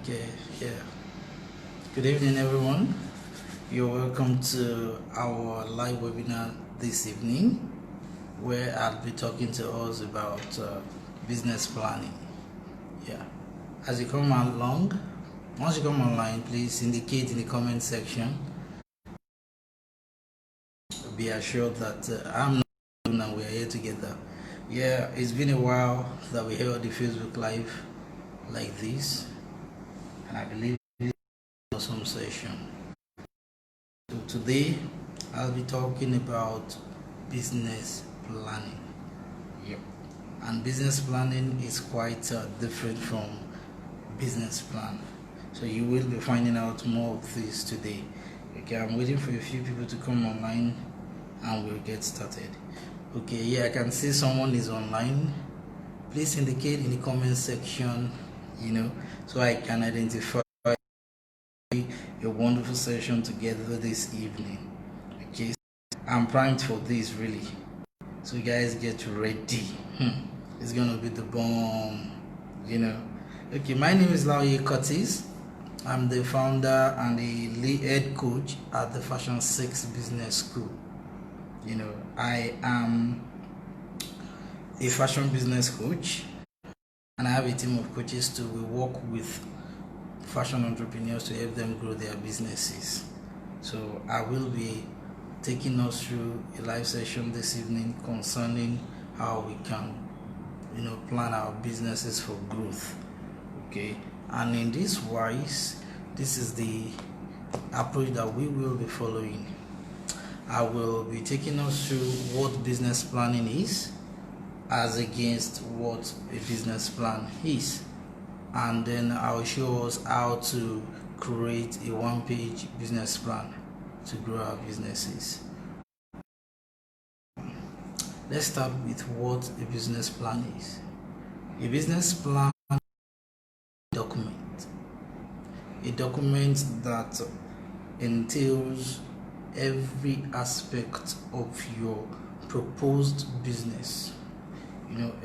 Okay, yeah. Good evening, everyone. You're welcome to our live webinar this evening, where I'll be talking to us about business planning. Yeah. As you come along, once you come online, please indicate in the comment section. Be assured that I'm not alone and we're here together. Yeah, it's been a while that we held the Facebook Live like this, and I believe it's an awesome session. So today I'll be talking about business planning. Yep. And business planning is quite different from business plan. So you will be finding out more of this today. Okay, I'm waiting for a few people to come online and we'll get started. Okay, yeah, I can see someone is online. Please indicate in the comment section, so I can identify a wonderful session together this evening. Okay, I'm primed for this really, so you guys get ready. It's gonna be the bomb. Okay, my name is Laoye Curtis. I'm the founder and the lead head coach at the Fashion 6 Business School. I am a fashion business coach, and I have a team of coaches too. We work with fashion entrepreneurs to help them grow their businesses. So I will be taking us through a live session this evening concerning how we can plan our businesses for growth. Okay, and in this wise, this is the approach that we will be following. I will be taking us through what business planning is as against what a business plan is, and then I'll show us how to create a one-page business plan to grow our businesses. Let's start with what a business plan is. A business plan is a document that entails every aspect of your proposed business,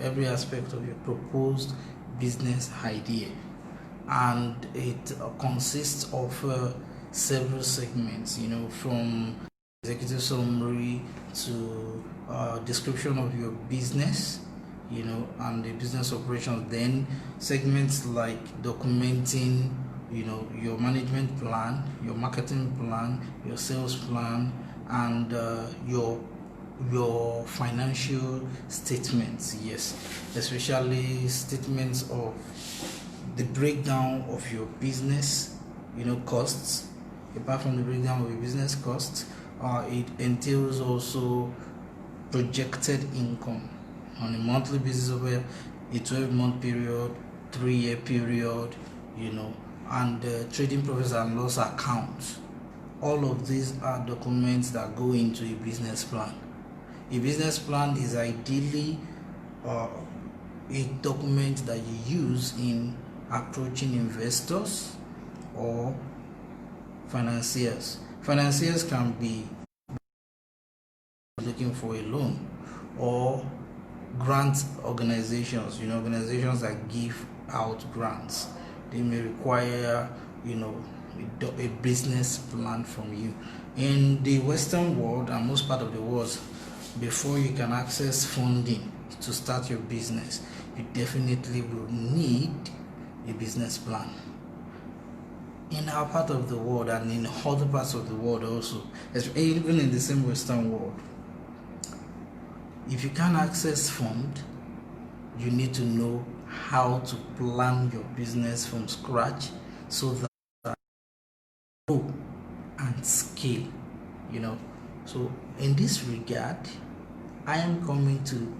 every aspect of your proposed business idea, and it consists of several segments, from executive summary to description of your business, and the business operations. Then segments like documenting your management plan, your marketing plan, your sales plan, and your financial statements. Yes, especially statements of the breakdown of your business costs. Apart from the breakdown of your business costs, it entails also projected income on a monthly basis over a 12-month period, 3-year period, and trading profits and loss accounts. All of these are documents that go into a business plan. A business plan is ideally a document that you use in approaching investors or financiers. Financiers can be looking for a loan, or grant organizations, organizations that give out grants. They may require, a business plan from you. In the Western world and most part of the world, before you can access funding to start your business, you definitely will need a business plan. In our part of the world and in other parts of the world also, even in the same Western world, if you can't access fund, you need to know how to plan your business from scratch so that you grow and scale. So in this regard, I am coming to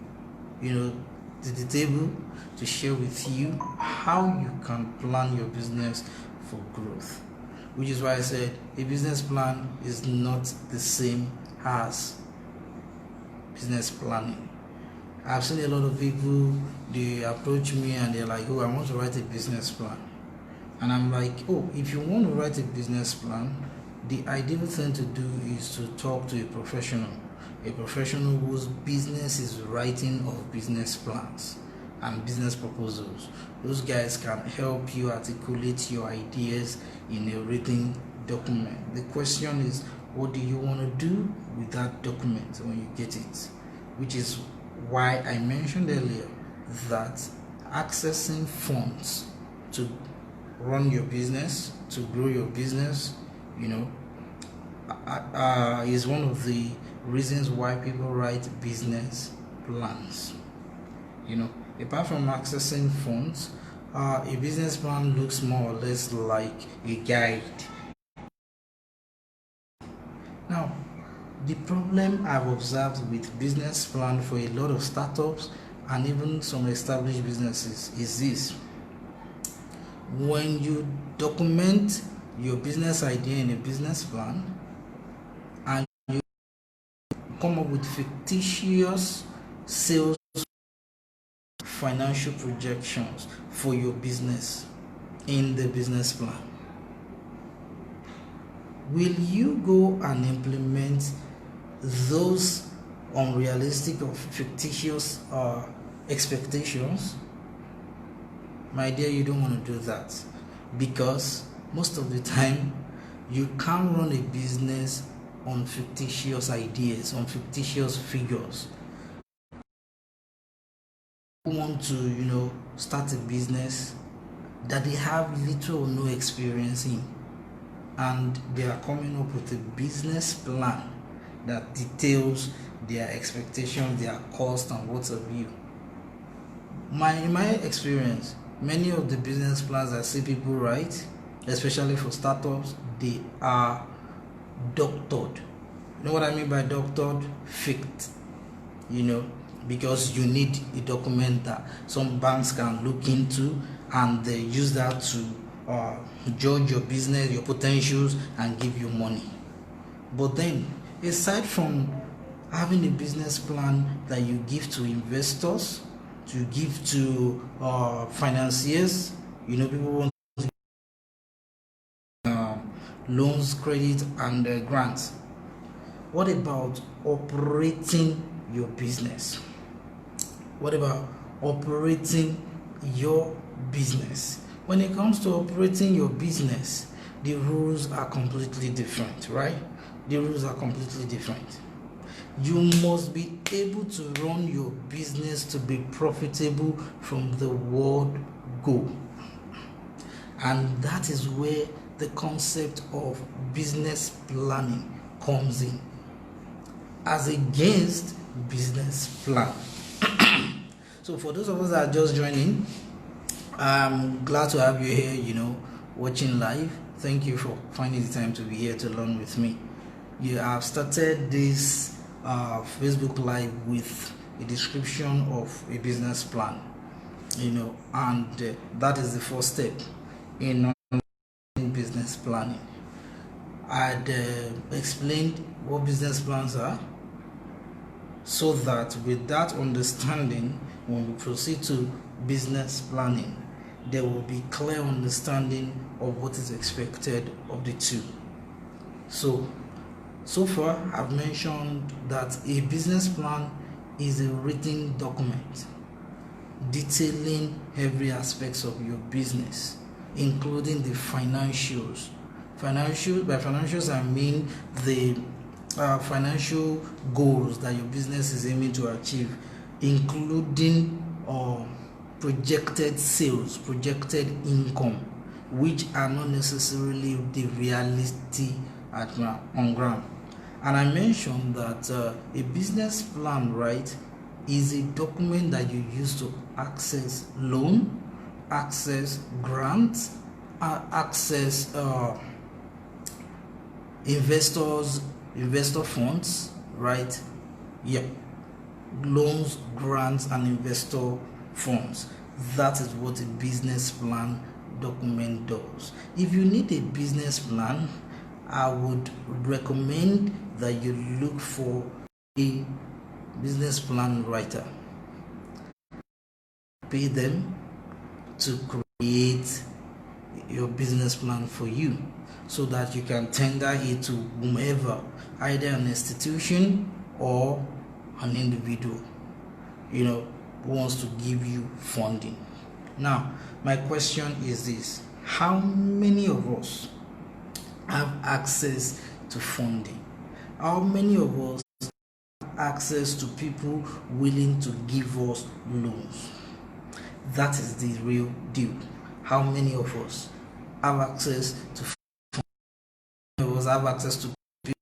the table to share with you how you can plan your business for growth, which is why I said a business plan is not the same as business planning. I've seen a lot of people, they approach me and they're like, I want to write a business plan. And I'm like, if you want to write a business plan, the ideal thing to do is to talk to a professional whose business is writing of business plans. and business proposals. Those guys can help you articulate your ideas in a written document. The question is, what do you want to do with that document when you get it? Which is why I mentioned earlier that accessing funds to run your business, to grow your business, is one of the reasons why people write business plans. Apart from accessing funds, a business plan looks more or less like a guide. Now, the problem I've observed with business plan for a lot of startups and even some established businesses is this: when you document your business idea in a business plan and you come up with fictitious sales financial projections for your business in the business plan, will you go and implement those unrealistic or fictitious expectations? My dear, you don't want to do that, because most of the time you can't run a business on fictitious ideas, on fictitious figures. Who want to start a business that they have little or no experience in, and they are coming up with a business plan that details their expectations, their cost, and what have you. In my experience, many of the business plans I see people write, especially for startups, they are doctored. You know what I mean by doctored? Faked. Because you need a document that some banks can look into, and they use that to judge your business, your potentials, and give you money. But then, aside from having a business plan that you give to investors, to give to financiers, people want loans, credit, and grants. What about operating your business? What about operating your business? When it comes to operating your business, the rules are completely different, right? The rules are completely different. You must be able to run your business to be profitable from the word go. And that is where the concept of business planning comes in, as against business plan. So for those of us that are just joining, I'm glad to have you here, watching live. Thank you for finding the time to be here to learn with me. You have started this Facebook Live with a description of a business plan, and that is the first step in business planning. I'd explained what business plans are, so that with that understanding, when we proceed to business planning, there will be clear understanding of what is expected of the two. So far, I've mentioned that a business plan is a written document detailing every aspect of your business, including the financials. By financials, I mean the financial goals that your business is aiming to achieve, including projected sales, projected income, which are not necessarily the reality on ground. And I mentioned that a business plan, right, is a document that you use to access loan, access grants, access investor funds, right? Loans, grants, and investor funds. That is what a business plan document does. If you need a business plan, I would recommend that you look for a business plan writer. Pay them to create your business plan for you, so that you can tender it to whomever, either an institution or an individual. who wants to give you funding. Now, my question is this: how many of us have access to funding? How many of us have access to people willing to give us loans? That is the real deal. How many of us have access to funding? How many of us have access to people who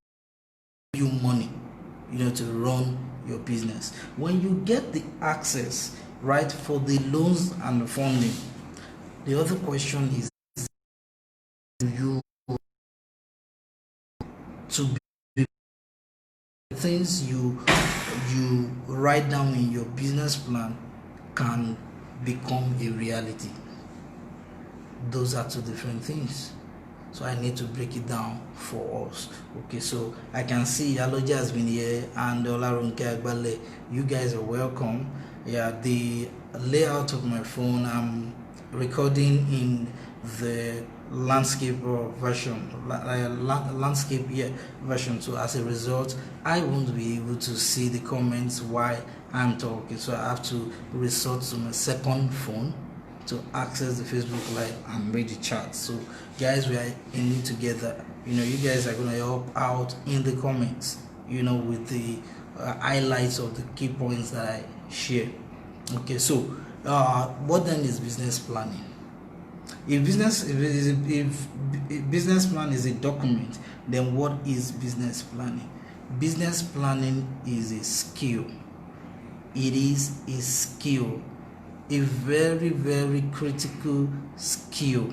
give you money, to run your business? When you get the access, right, for the loans and the funding, the other question is, do you to be things you write down in your business plan can become a reality? Those are two different things. So I need to break it down for us. Okay, so I can see Aloja has been here and Olarunke Agbale. You guys are welcome. Yeah, the layout of my phone, I'm recording in the landscape version, version. So as a result, I won't be able to see the comments while I'm talking. So I have to resort to my second phone to access the Facebook Live and read the chat. So guys, we are in it together. You guys are going to help out in the comments, with the highlights of the key points that I share. Okay, so what then is business planning? If business plan is a document, then what is business planning? Business planning is a skill. It is a skill, a very, very critical skill,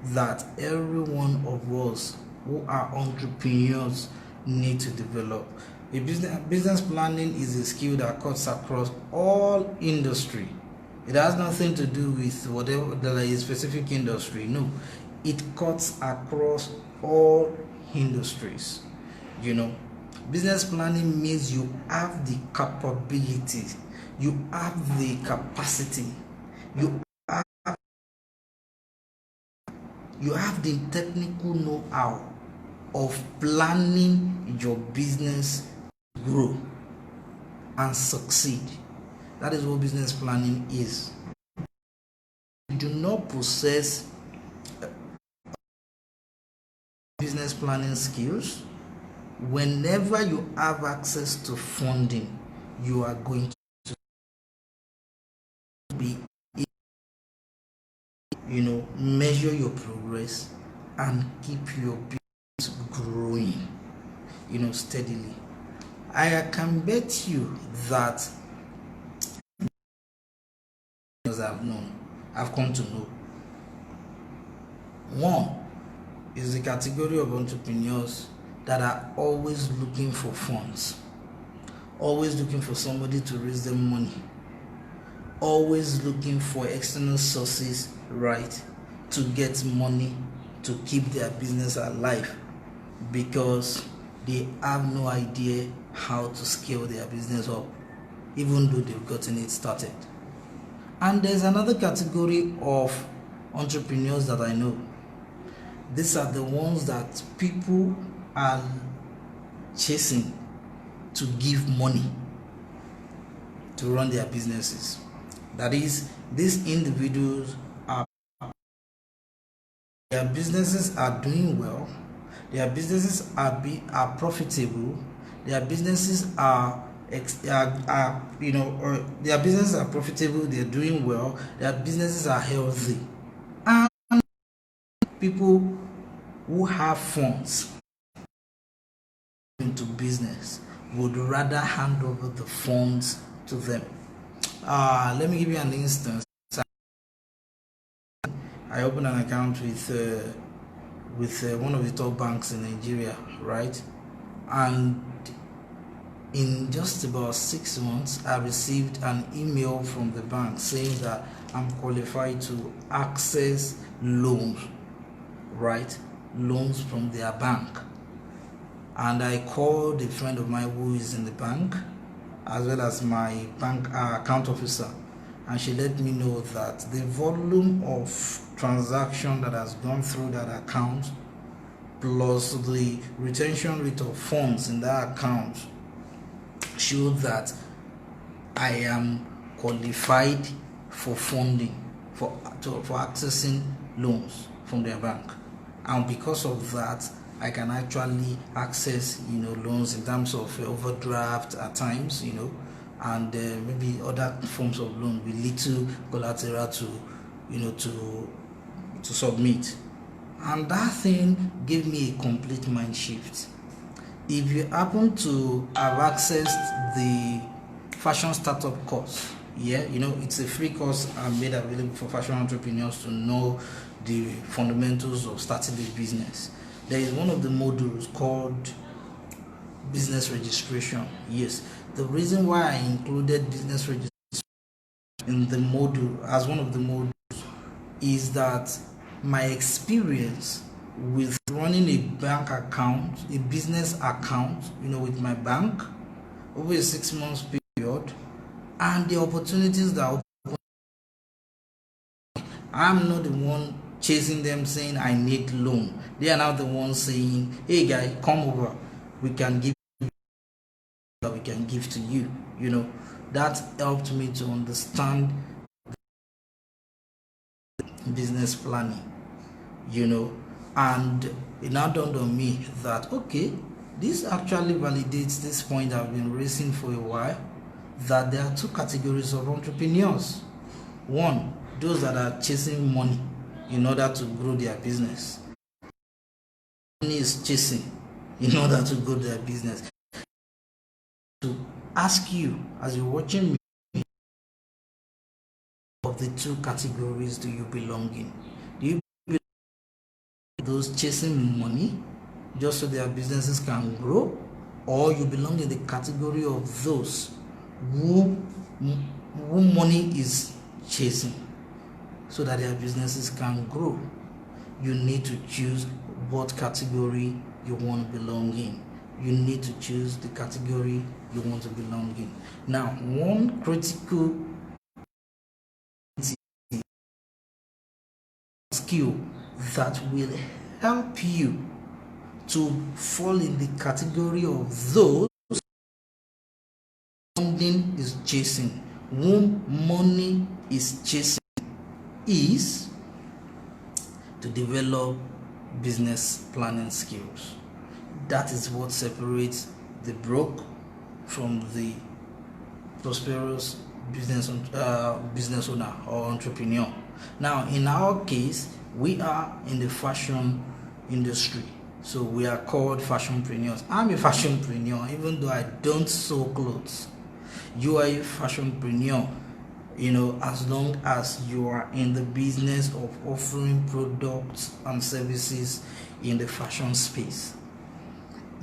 that every one of us who are entrepreneurs need to develop. A business planning is a skill that cuts across all industry. It has nothing to do with whatever the specific industry. No, it cuts across all industries. Business planning means you have the capability, you have the capacity, you have the technical know-how of planning your business to grow and succeed. That is what business planning is. You do not possess business planning skills. Whenever you have access to funding, you are going to be, measure your progress and keep your business growing, steadily. I can bet you that I've come to know. One is the category of entrepreneurs that are always looking for funds, always looking for somebody to raise them money, always looking for external sources, right, to get money to keep their business alive, because they have no idea how to scale their business up, even though they've gotten it started. And there's another category of entrepreneurs that I know. These are the ones that people are chasing to give money to run their businesses. That is, these individuals their businesses are doing well, their businesses are profitable, their businesses are their businesses are profitable, they're doing well, their businesses are healthy, and people who have funds into business would rather hand over the funds to them. Let me give you an instance. I opened an account with one of the top banks in Nigeria, right? And in just about 6 months, I received an email from the bank saying that I'm qualified to access loans, right? Loans from their bank. And I called a friend of mine who is in the bank, as well as my bank account officer, and she let me know that the volume of transaction that has gone through that account, plus the retention rate of funds in that account, showed that I am qualified for funding, for accessing loans from their bank, and because of that, I can actually access loans in terms of overdraft at times, and maybe other forms of loan with little collateral to to submit. And that thing gave me a complete mind shift. If you happen to have accessed the fashion startup course, it's a free course I made available for fashion entrepreneurs to know the fundamentals of starting a business. There is one of the modules called business registration. Yes, the reason why I included business registration in the module as one of the modules is that my experience with running a bank account, a business account, with my bank over a 6 months period, and the opportunities that open. I'm not the one chasing them saying I need loan. They are now the ones saying, hey guy, come over, we can give to you. That helped me to understand business planning, and it now dawned on me that okay, this actually validates this point I've been raising for a while, that there are two categories of entrepreneurs. One, those that are chasing money in order to grow their business. Money is chasing in order to grow their business. To ask you, as you're watching me, of the two categories do you belong in? Do you belong in those chasing money just so their businesses can grow, or you belong in the category of those who money is chasing so that their businesses can grow? You need to choose what category you want to belong in. You need to choose the category you want to belong in. Now, one critical skill that will help you to fall in the category of those funding is chasing, whom money is chasing, is to develop business planning skills. That is what separates the broke from the prosperous business owner or entrepreneur. Now, in our case, we are in the fashion industry, so we are called fashionpreneurs. I'm a fashionpreneur, even though I don't sew clothes. You are a fashionpreneur, as long as you are in the business of offering products and services in the fashion space.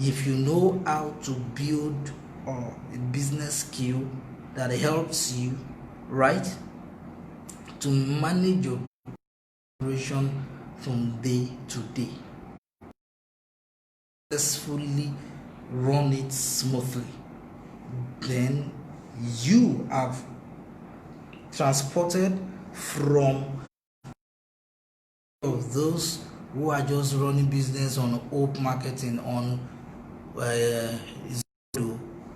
If you know how to build a business skill that helps you, right, to manage your operation from day to day, successfully run it smoothly, then you have transported from of those who are just running business on hope marketing, on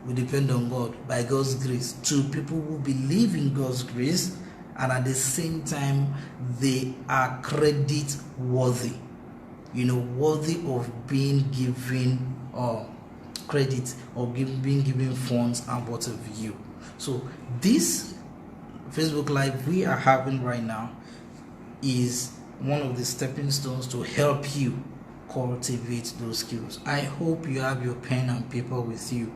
we depend on God, by God's grace, to people who believe in God's grace, and at the same time they are credit worthy, worthy of being given credit or being given funds and what have you. So this Facebook Live we are having right now is one of the stepping stones to help you cultivate those skills. I hope you have your pen and paper with you,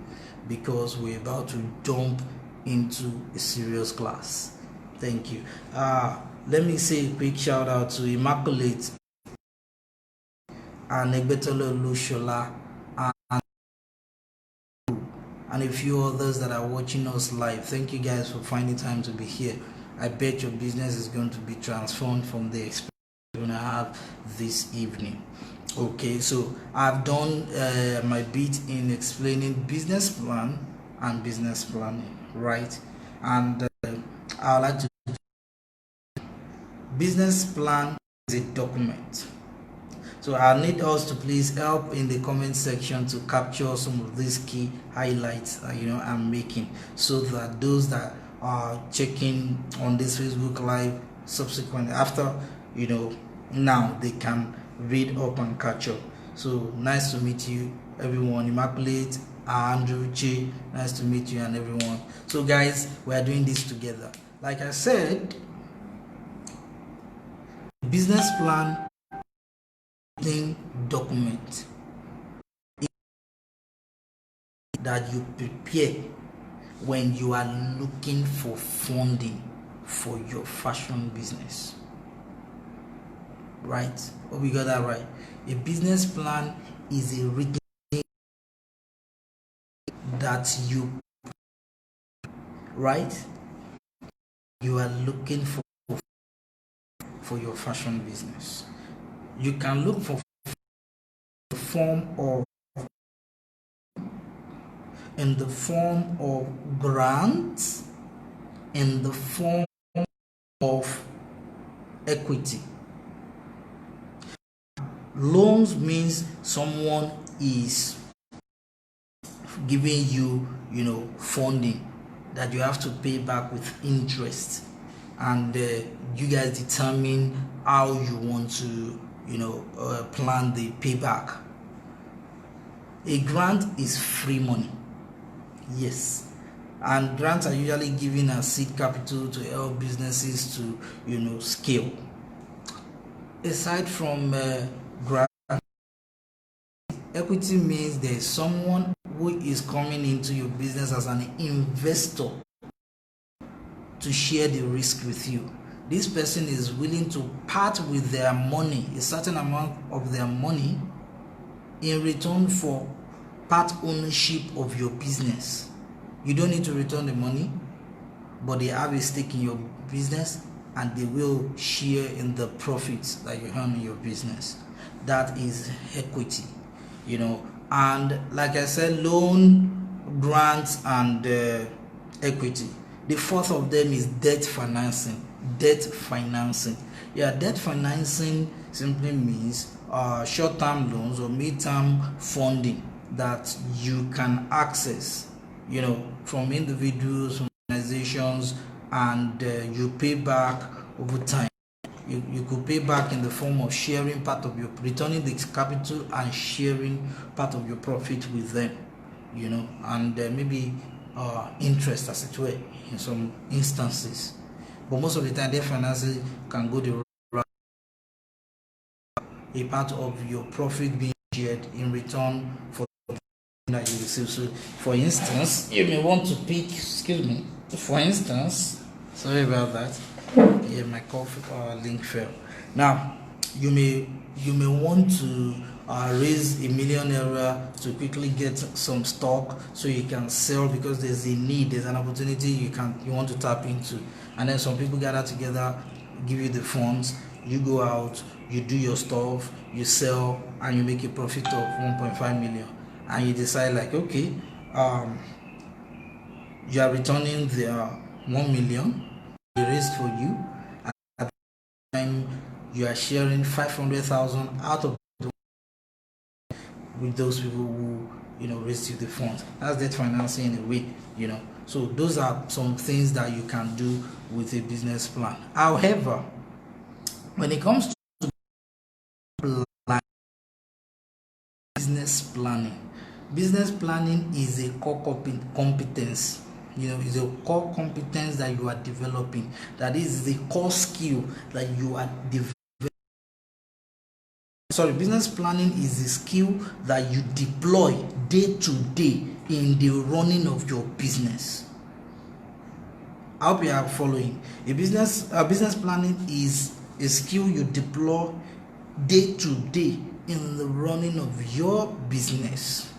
because we're about to jump into a serious class. Thank you. Let me say a quick shout out to Immaculate and Egbetolo Lushola and a few others that are watching us live. Thank you guys for finding time to be here. I bet your business is going to be transformed from the experience you're going to have this evening. Okay, so I've done my bit in explaining business plan and business planning, right? And I like to business plan is a document. So I need us to please help in the comment section to capture some of these key highlights I'm making, so that those that are checking on this Facebook live subsequently after now they can read up and catch up. So nice to meet you everyone. Immaculate, Andrew, Che, nice to meet you and everyone. So guys, we are doing this together. Like I said, business plan document that you prepare when you are looking for funding for your fashion business. Right? Oh, we got that right. A business plan is a written that you are looking for your fashion business. You can look for in the form of grants, in the form of equity. Loans means someone is giving you funding that you have to pay back with interest, and you guys determine how you want to plan the payback. A grant is free money, yes, and grants are usually given as seed capital to help businesses to scale. Aside from grant, equity means there is someone who is coming into your business as an investor to share the risk with you. This person is willing to part with their money, a certain amount of their money, in return for part ownership of your business. You don't need to return the money, but they have a stake in your business and they will share in the profits that you earn in your business. That is equity, and like I said, loan, grants, and equity. The fourth of them is debt financing. Debt financing simply means short-term loans or mid-term funding that you can access from individuals, organizations, and you pay back over time. You could pay back in the form of sharing part of your, returning the capital and sharing part of your profit with them, and maybe interest, as it were, in some instances. But most of the time, debt financing can go the route, a part of your profit being shared in return for that you receive. So, for instance, you may want to pick. For instance, sorry about that. Yeah, my coffee link fell. Now, you may want to raise ₦1 million to quickly get some stock so you can sell, because there's a need, there's an opportunity you want to tap into, and then some people gather together, give you the funds, you go out, you do your stuff, you sell, and you make a profit of 1.5 million, and you decide like, okay, you are returning the 1 million raised for you, and at the time you are sharing 500,000 out of with those people who raised you the funds. That's debt financing in a way, so those are some things that you can do with a business plan. However, when it comes to business planning is a core competence. Is a core competence that you are developing. That is the core skill that you are developing. Business planning is a skill that you deploy day to day in the running of your business. I hope you are following. Business planning is a skill you deploy day to day in the running of your business.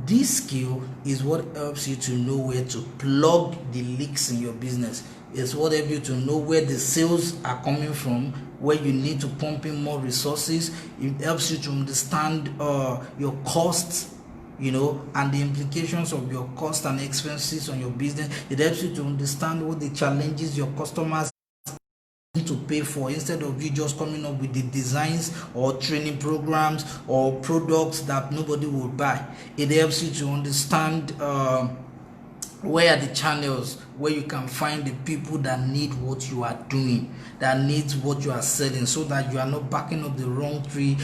This skill is what helps you to know where to plug the leaks in your business. It's what helps you to know where the sales are coming from, where you need to pump in more resources. It helps you to understand your costs, and the implications of your cost and expenses on your business. It helps you to understand what the challenges your customers to pay for, instead of you just coming up with the designs or training programs or products that nobody will buy. It helps you to understand where are the channels where you can find the people that need what you are doing, that needs what you are selling, so that you are not backing up the wrong tree,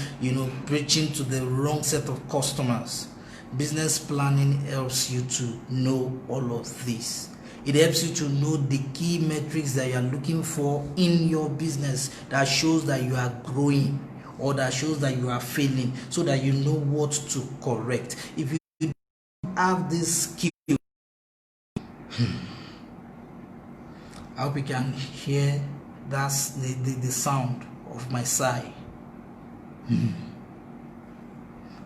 preaching to the wrong set of customers. Business planning helps you to know all of this. It helps you to know the key metrics that you are looking for in your business that shows that you are growing or that shows that you are failing, so that you know what to correct. If you have this skill, I hope you can hear that's the sound of my sigh.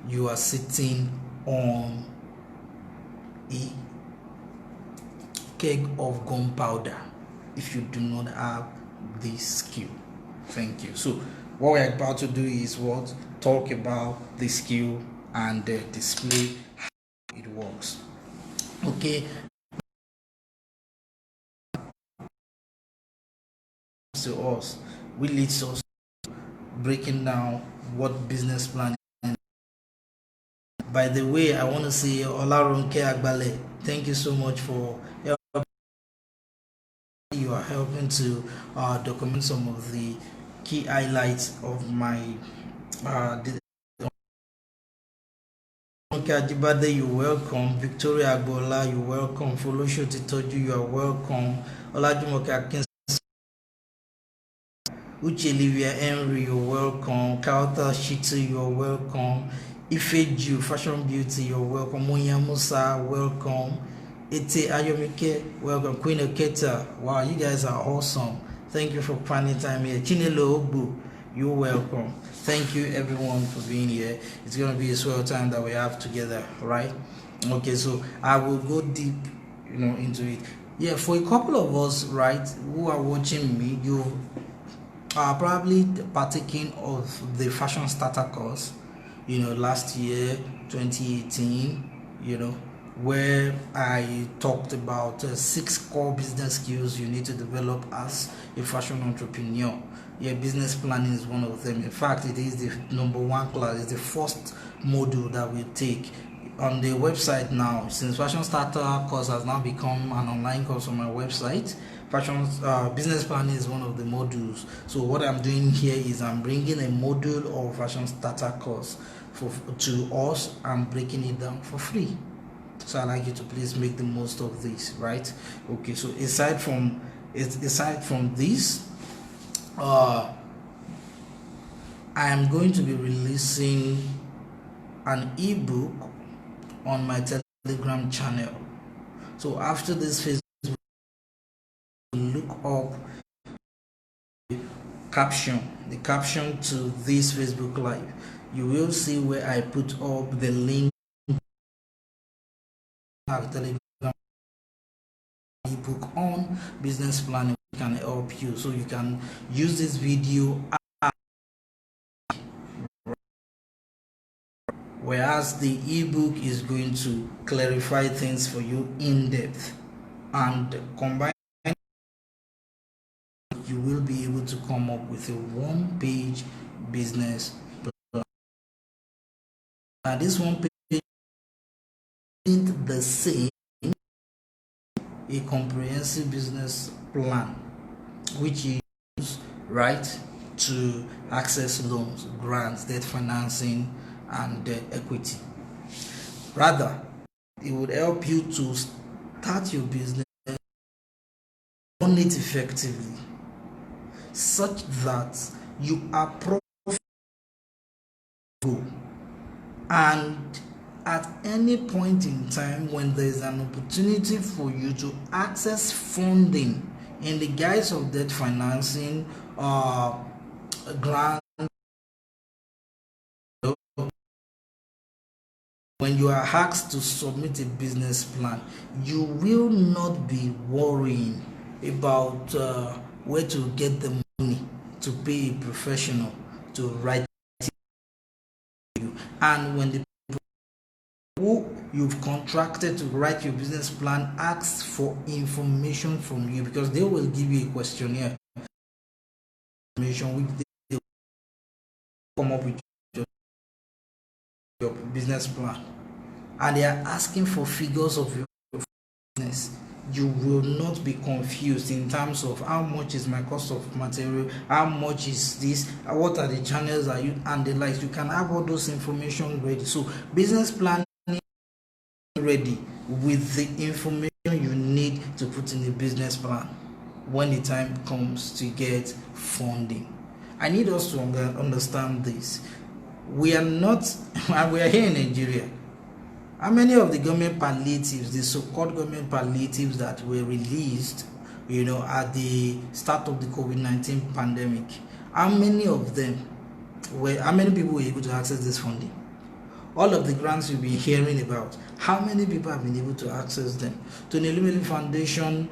You are sitting on a keg of gunpowder if you do not have this skill. Thank you. So what we're about to do is what? Talk about the skill and display how it works. Okay. To us, we leads us breaking down what business plan is. By the way, I want to say Olaronke Agbale, thank you so much for helping. You are helping to document some of the key highlights of my Ajibade, you're welcome. Victoria Agbola, you're welcome. Folosho Titoju, you are welcome. Olajumoke Akin, Uche Olivia Henry, you're welcome. Kauta Shitu, you're welcome. Ifeju Fashion Beauty, you're welcome. Monya Musa, welcome. Ete Ayomike, welcome. Queen Oketa, wow, you guys are awesome. Thank you for finding time here. Chinelo Ogbu, you're welcome. Thank you everyone for being here. It's going to be a swell time that we have together, right? Okay, so I will go deep, into it. Yeah, for a couple of us, right, who are watching me, you are probably partaking of the fashion starter course, last year, 2018, where I talked about 6 core business skills you need to develop as a fashion entrepreneur. Yeah, business planning is one of them. In fact, it is the number 1 class. It's the first module that we take on the website now. Since fashion starter course has now become an online course on my website, fashion business planning is one of the modules. So what I'm doing here is I'm bringing a module of fashion starter course to us and breaking it down for free. So I'd like you to please make the most of this, right? Okay, so aside from this, I am going to be releasing an ebook on my Telegram channel. So after this Facebook, look up the caption to this Facebook Live. You will see where I put up the link of Telegram ebook on business planning can help you, so you can use this video, whereas the ebook is going to clarify things for you in depth, and combine, you will be able to come up with a 1-page business plan. Now this 1-page isn't the same a comprehensive business plan, which you use, right, to access loans, grants, debt financing, and equity. Rather, it would help you to start your business, run it effectively, such that you are profitable, and at any point in time when there is an opportunity for you to access funding in the guise of debt financing, grant, when you are asked to submit a business plan, you will not be worrying about where to get the money to pay a professional to write you. And when the who you've contracted to write your business plan asks for information from you, because they will give you a questionnaire information which they come up with your business plan, and they are asking for figures of your business, you will not be confused in terms of how much is my cost of material, how much is this, what are the channels are you, and the likes. You can have all those information ready. So business plan ready with the information you need to put in the business plan when the time comes to get funding. I need us to understand this. We are not, and we are here in Nigeria. How many of the government palliatives, the so-called government palliatives that were released, at the start of the COVID-19 pandemic, how many people were able to access this funding? All of the grants you've been hearing about, how many people have been able to access them? To the Lumini Foundation,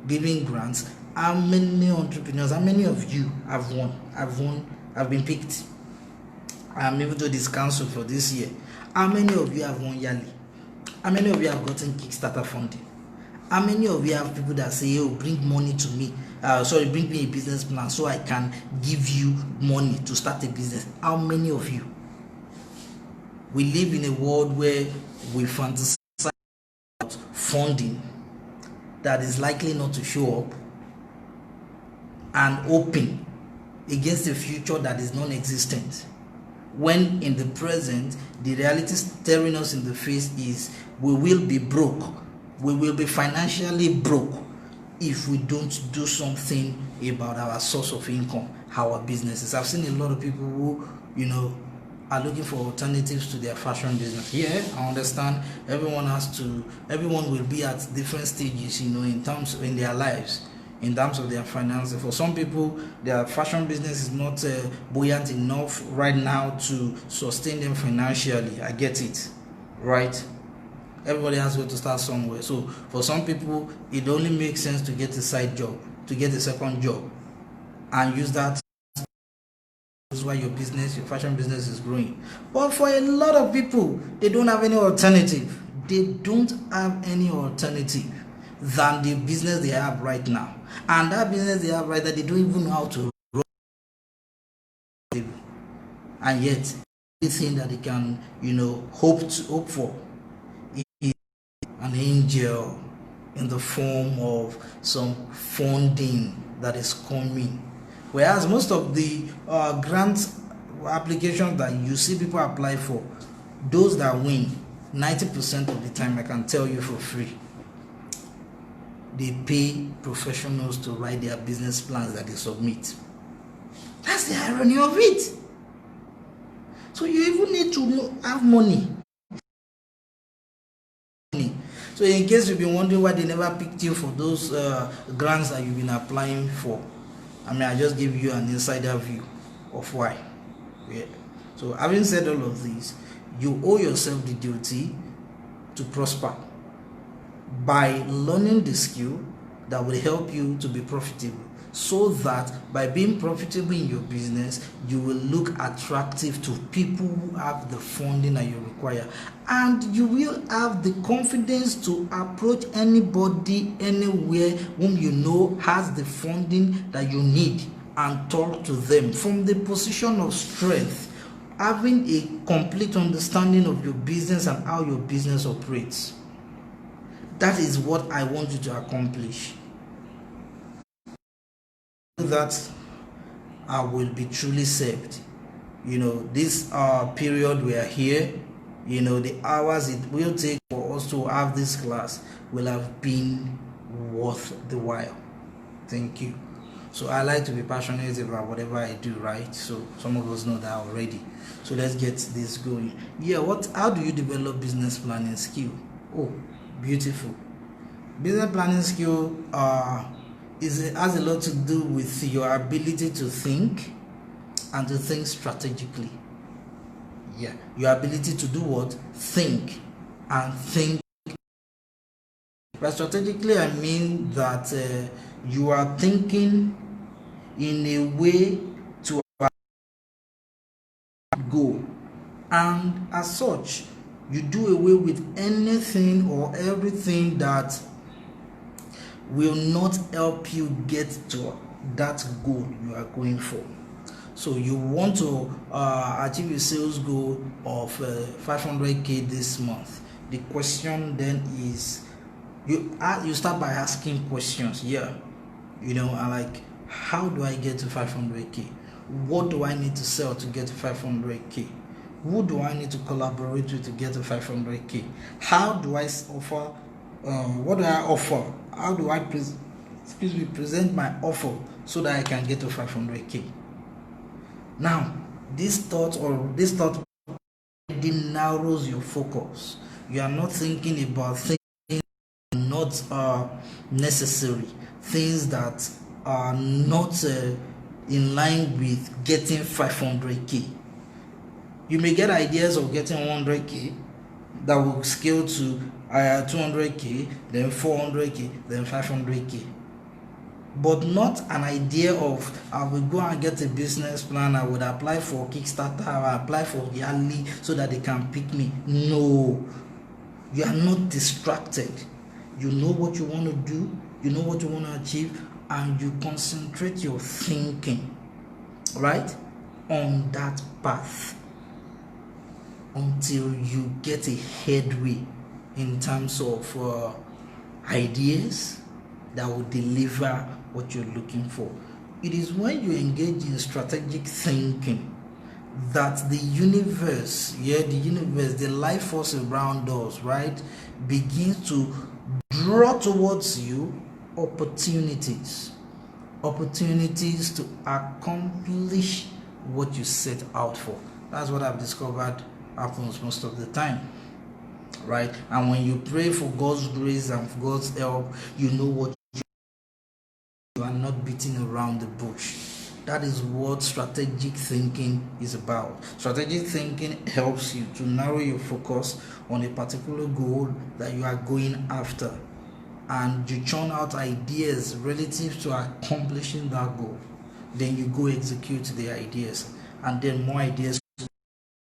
giving grants, how many entrepreneurs, how many of you have been picked? I'm able to this council for this year. How many of you have won yearly? How many of you have gotten Kickstarter funding? How many of you have people that say, oh, bring money to me? Bring me a business plan so I can give you money to start a business. How many of you? We live in a world where we fantasize about funding that is likely not to show up, and hoping against a future that is non-existent. When in the present, the reality staring us in the face is we will be broke. We will be financially broke if we don't do something about our source of income, our businesses. I've seen a lot of people who, are looking for alternatives to their fashion business. Yeah, I understand. Everyone will be at different stages, in their lives, in terms of their finances. For some people, their fashion business is not buoyant enough right now to sustain them financially. I get it, right? Everybody has to start somewhere. So for some people, it only makes sense to get a side job, to get a second job, and use that. That's why your fashion business is growing. But for a lot of people, they don't have any alternative. They don't have any alternative than the business they have right now. And that business they have right now, they don't even know how to run. And yet, everything that they can, hope for is an angel in the form of some funding that is coming. Whereas most of the grant applications that you see people apply for, those that win, 90% of the time, I can tell you for free, they pay professionals to write their business plans that they submit. That's the irony of it. So you even need to have money. So in case you've been wondering why they never picked you for those grants that you've been applying for, I just give you an insider view of why. Yeah. So having said all of this, you owe yourself the duty to prosper by learning the skill that will help you to be profitable, so that by being profitable in your business, you will look attractive to people who have the funding that you require, and you will have the confidence to approach anybody anywhere whom you know has the funding that you need and talk to them from the position of strength, having a complete understanding of your business and how your business operates. That is what I want you to accomplish. That I will be truly saved. This period we are here, the hours it will take for us to have this class will have been worth the while. Thank you. So I like to be passionate about whatever I do, right? So some of us know that already. So let's get this going. Yeah, how do you develop business planning skill? Oh, beautiful. Business planning skill has a lot to do with your ability to think and to think strategically. Yeah, your ability to do what? Think and think. By strategically, I mean that you are thinking in a way to go, and as such, you do away with anything or everything that will not help you get to that goal you are going for. So you want to achieve a sales goal of 500k this month. The question then is, you start by asking questions. And like, how do I get to 500k? What do I need to sell to get to 500k? Who do I need to collaborate with to get to 500k? How do I offer? What do I offer? How do I present my offer so that I can get to 500k? Now, this thought narrows your focus. You are not thinking about things not necessary, things that are not in line with getting 500k. You may get ideas of getting 100k that will scale to 200k, then 400k, then 500k. But not an idea of, I will go and get a business plan, I would apply for Kickstarter, I will apply for Yali so that they can pick me. No, you are not distracted. You know what you want to do, you know what you want to achieve, and you concentrate your thinking, right, on that path until you get a headway in terms of ideas that will deliver what you're looking for. It is when you engage in strategic thinking that the universe, the life force around us, right, begins to draw towards you opportunities to accomplish what you set out for. That's what I've discovered happens most of the time, right? And when you pray for God's grace and for God's help, you know what you are not beating around the bush. That is what strategic thinking is about. Strategic thinking helps you to narrow your focus on a particular goal that you are going after, and you churn out ideas relative to accomplishing that goal. Then you go execute the ideas, and then more ideas,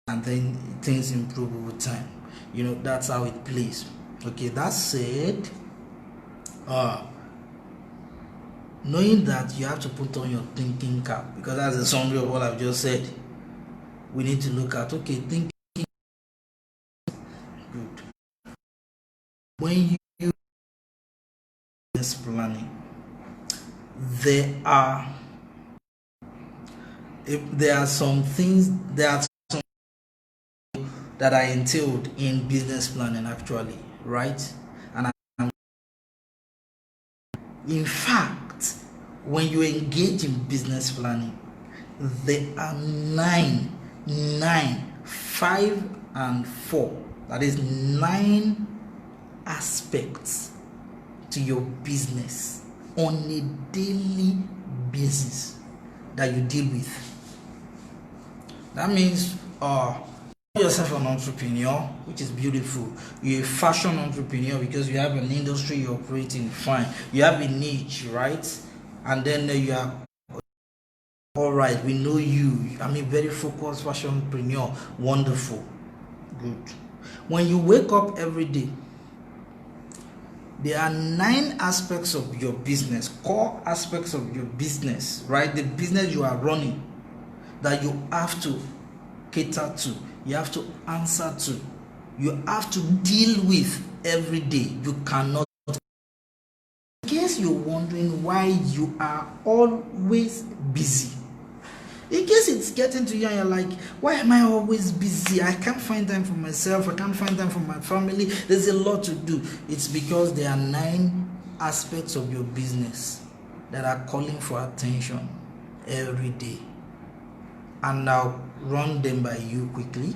and then things improve over time. That's how it plays. Okay, that said, knowing that you have to put on your thinking cap, because that's a summary of what I've just said. We need to look at, okay, thinking. Good. When you do business planning, there are some things that are entailed in business planning, actually, right? And in fact, when you engage in business planning, there are 5 and 4, that is 9 aspects to your business on a daily basis that you deal with. That means yourself an entrepreneur, which is beautiful. You're a fashion entrepreneur because you have an industry you operate in, fine. You have a niche, right? And then you are, all right, we know you. I'm a very focused fashion entrepreneur. Wonderful. Good. When you wake up every day, there are 9 aspects of your business, core aspects of your business, right? The business you are running that you have to cater to, you have to answer to, you have to deal with every day. You cannot. In case you're wondering why you are always busy, in case it's getting to you and you're like, why am I always busy? I can't find time for myself, I can't find time for my family, there's a lot to do. It's because there are 9 aspects of your business that are calling for attention every day. And now run them by you quickly.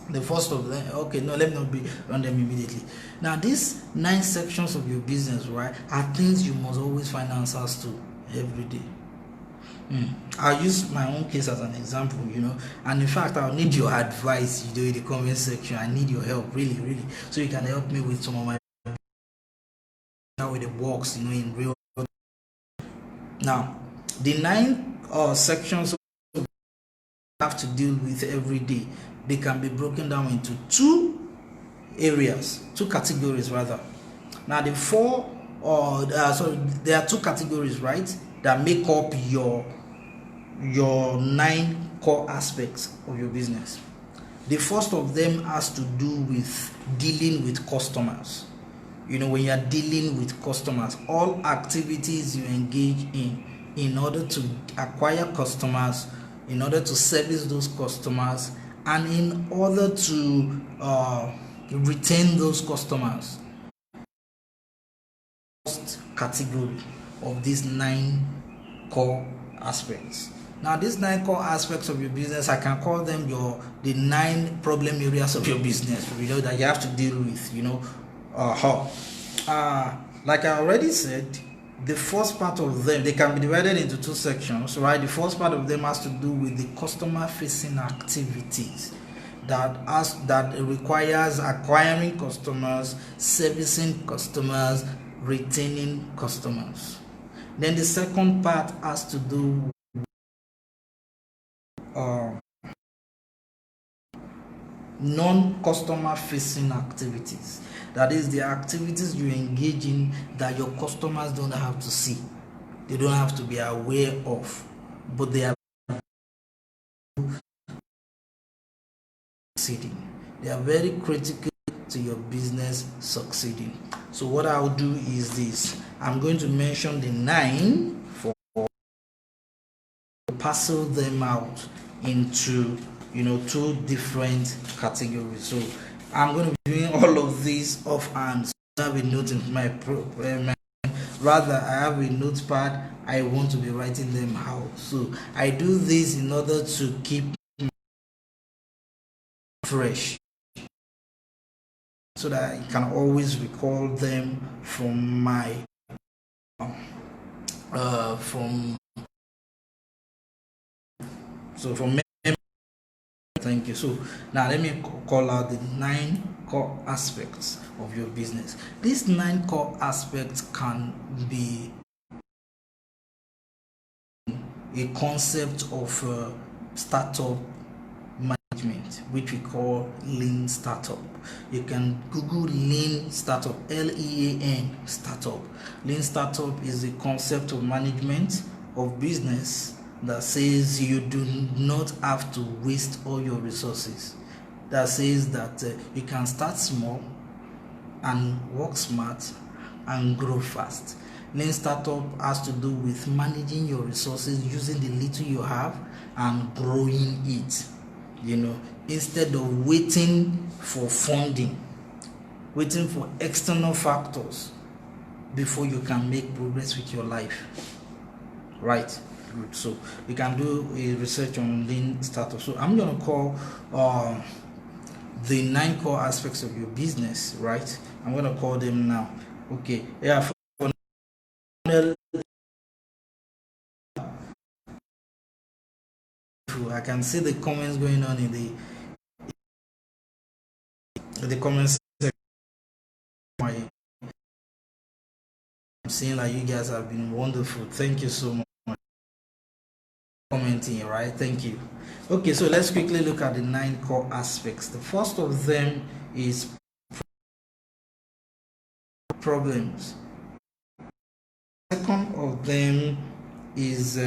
The first of them, okay, no, let me not run them immediately. Now, these 9 sections of your business, right, are things you must always find answers to every day. I'll use my own case as an example, and in fact, I'll need your advice, in the comment section. I need your help, really, so you can help me with some of my with the works, in real. Now, the 9 sections you have to deal with every day, they can be broken down into 2 categories rather. Now, there are 2 categories, right, that make up your 9 core aspects of your business. The first of them has to do with dealing with customers. When you are dealing with customers, all activities you engage in order to acquire customers, in order to service those customers, and in order to retain those customers. First category of these 9 core aspects. Now, these 9 core aspects of your business, I can call them the 9 problem areas of your business, that you have to deal with. Like I already said, the first part of them, they can be divided into 2 sections, right? The first part of them has to do with the customer-facing activities that requires acquiring customers, servicing customers, retaining customers. Then the second part has to do non-customer facing activities. That is the activities you engage in that your customers don't have to see, they don't have to be aware of, but they are succeeding. They are very critical to your business succeeding. So what I'll do is this: I'm going to mention the 9 for parcel them out into 2 different categories. So I'm going to be doing all of these offhand. So I have a note in my rather I have a notepad. I want to be writing them out. So I do this in order to keep fresh, so that I can always recall them from my from memory. Thank you. So now let me call out the 9 core aspects of your business. These 9 core aspects can be a concept of startup management, which we call lean startup. You can Google lean startup, LEAN startup. Lean startup is a concept of management of business that says you do not have to waste all your resources. That says that you can start small and work smart and grow fast. Lean startup has to do with managing your resources, using the little you have and growing it. Instead of waiting for funding, waiting for external factors before you can make progress with your life. Right? Good. So you can do a research on lean startup. So I'm going to call the 9 core aspects of your business, right? I'm going to call them now. Okay. Yeah. I can see the comments going on in the comments section. I'm seeing that you guys have been wonderful. Thank you so much for commenting, right? Thank you. Okay, so let's quickly look at the 9 core aspects. The first of them is problems. The second of them is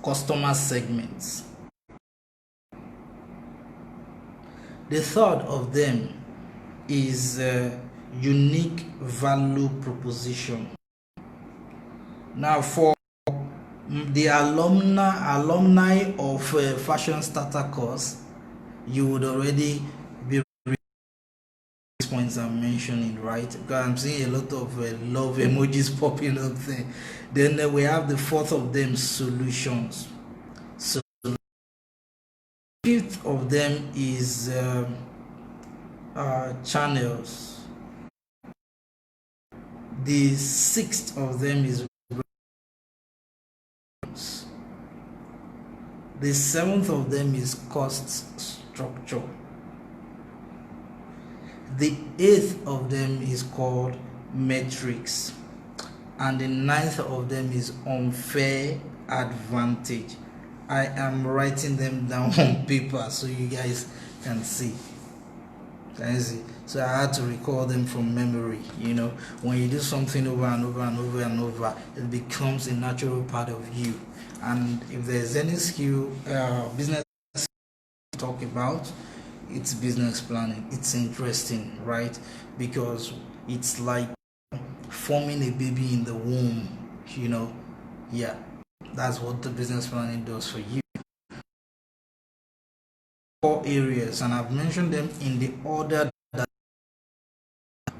customer segments. The third of them is unique value proposition. Now, for the alumni of Fashion Starter course, you would already be these points I'm mentioning, right? Because I'm seeing a lot of love emojis popping up there. Then we have the fourth of them, solutions. So the fifth of them is channels. The sixth of them is the seventh of them is cost structure. The eighth of them is called metrics, and the ninth of them is unfair advantage. I am writing them down on paper so you guys can see. Can you see? So I had to recall them from memory. You know, when you do something over and over and over and over, it becomes a natural part of you. And if there's any skill, business to talk about, it's business planning. It's interesting, right? Because it's like forming a baby in the womb, you know. Yeah, that's what the business planning does for you. 4 areas, and I've mentioned them in the order that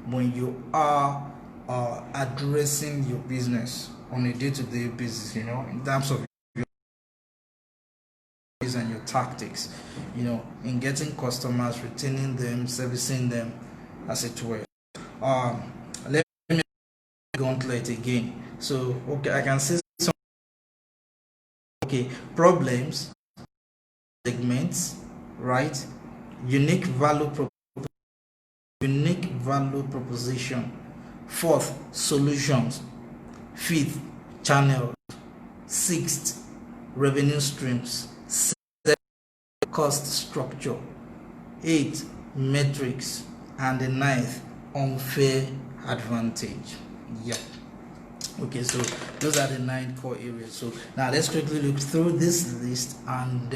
when you are addressing your business on a day-to-day basis, you know, in terms of your and your tactics, you know, in getting customers, retaining them, servicing them, as it were. Let me gauntlet again. So okay, I can see some problems, segments, right? Unique value proposition. Fourth, solutions. Fifth, channel. Sixth, revenue streams. Seventh, cost structure. Eighth, metrics. And the ninth, unfair advantage. Yeah. Okay, so those are the 9 core areas. So now let's quickly look through this list and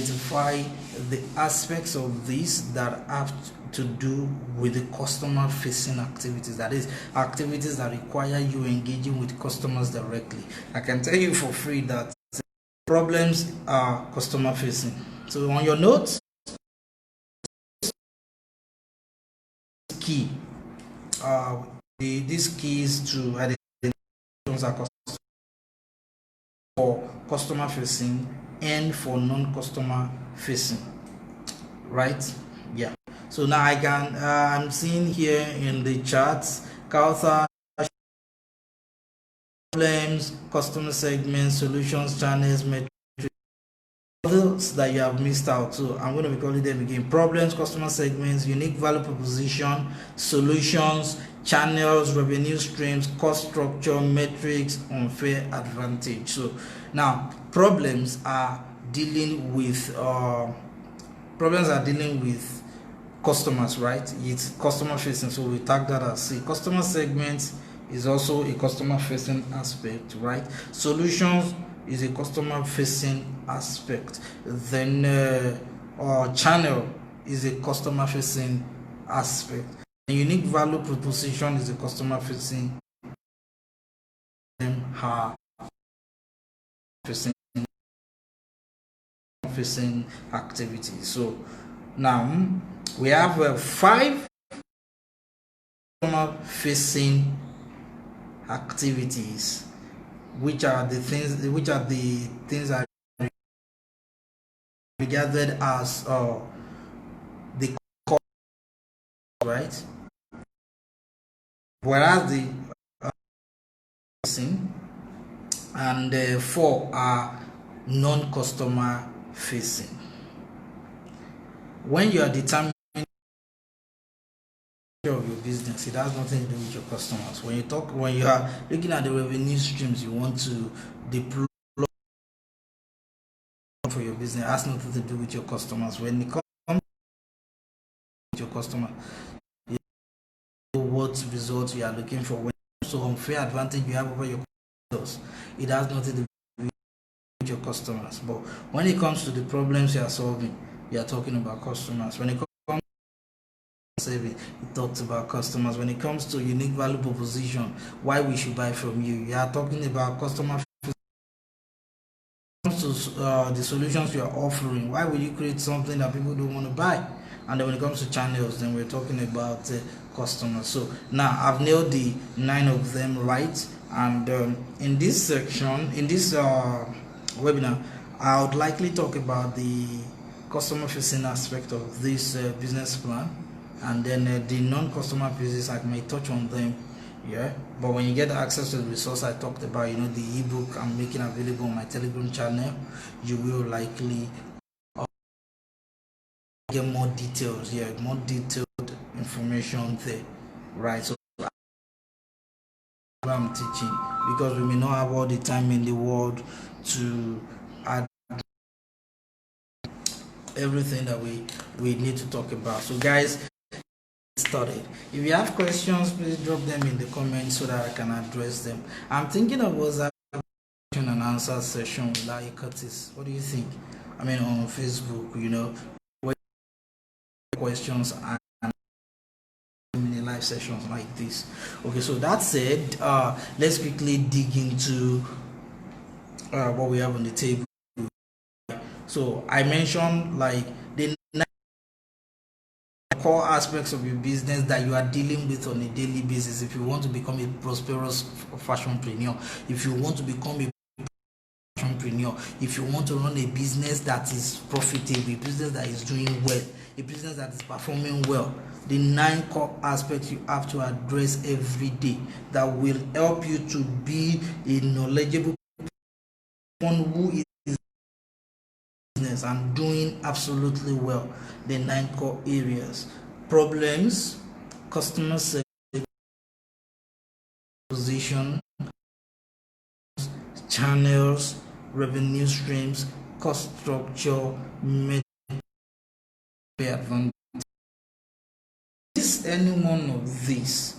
identify the aspects of this that have to do with the customer facing activities, that is activities that require you engaging with customers directly. I can tell you for free that problems are customer facing. So on your notes, key these keys to identify are for customer facing and for non-customer facing, right? Yeah. So now I can I'm seeing here in the charts Kausa problems, customer segments, solutions, channels, metrics, others that you have missed out. So I'm going to be calling them again: problems, customer segments, unique value proposition, solutions, channels, revenue streams, cost structure, metrics, unfair advantage. So now problems are dealing with customers, right? It's customer facing, so we tag that as C. Customer segments is also a customer facing aspect, right? Solutions is a customer facing aspect. Then channel is a customer facing aspect. The unique value proposition is a customer facing facing activity. So now we have 5 customer facing activities, which are the things that are regarded as the core, right? Whereas the facing and 4 are non-customer facing. When you are determining of your business, it has nothing to do with your customers. When you are looking at the revenue streams you want to deploy for your business, it has nothing to do with your customers. When it comes to your customer, you know what results you are looking for. When it comes to unfair advantage you have over your customers, it has nothing to do with your customers. But when it comes to the problems you are solving, you are talking about customers. When it comes saving, it talks about customers. When it comes to unique value proposition, why we should buy from you, you are talking about customer. When it comes to the solutions you are offering, why will you create something that people don't want to buy? And then when it comes to channels, then we're talking about customers. So now I've nailed the 9 of them right, and in this section, in this webinar, I would likely talk about the customer facing aspect of this business plan, and then the non-customer pieces I may touch on them. Yeah, but when you get access to the resource I talked about, you know, the ebook I'm making available on my Telegram channel, you will likely get more details, more detailed information there, right? So I'm teaching, because we may not have all the time in the world to add everything that we need to talk about. So guys, started. If you have questions, please drop them in the comments so that I can address them. I'm thinking of us having a question and answer session with Larry Curtis. What do you think? I mean, on Facebook, where questions and mini live sessions like this. Okay, so that said, let's quickly dig into what we have on the table. So I mentioned like the core aspects of your business that you are dealing with on a daily basis if you want to become a prosperous fashionpreneur, if you want to become a fashionpreneur, if you want to run a business that is profitable, a business that is doing well, a business that is performing well. The 9 core aspects you have to address every day that will help you to be a knowledgeable person who is business and doing absolutely well. The 9 core areas: problems, customer service, position, channels, revenue streams, cost structure, advantage. This any one of these,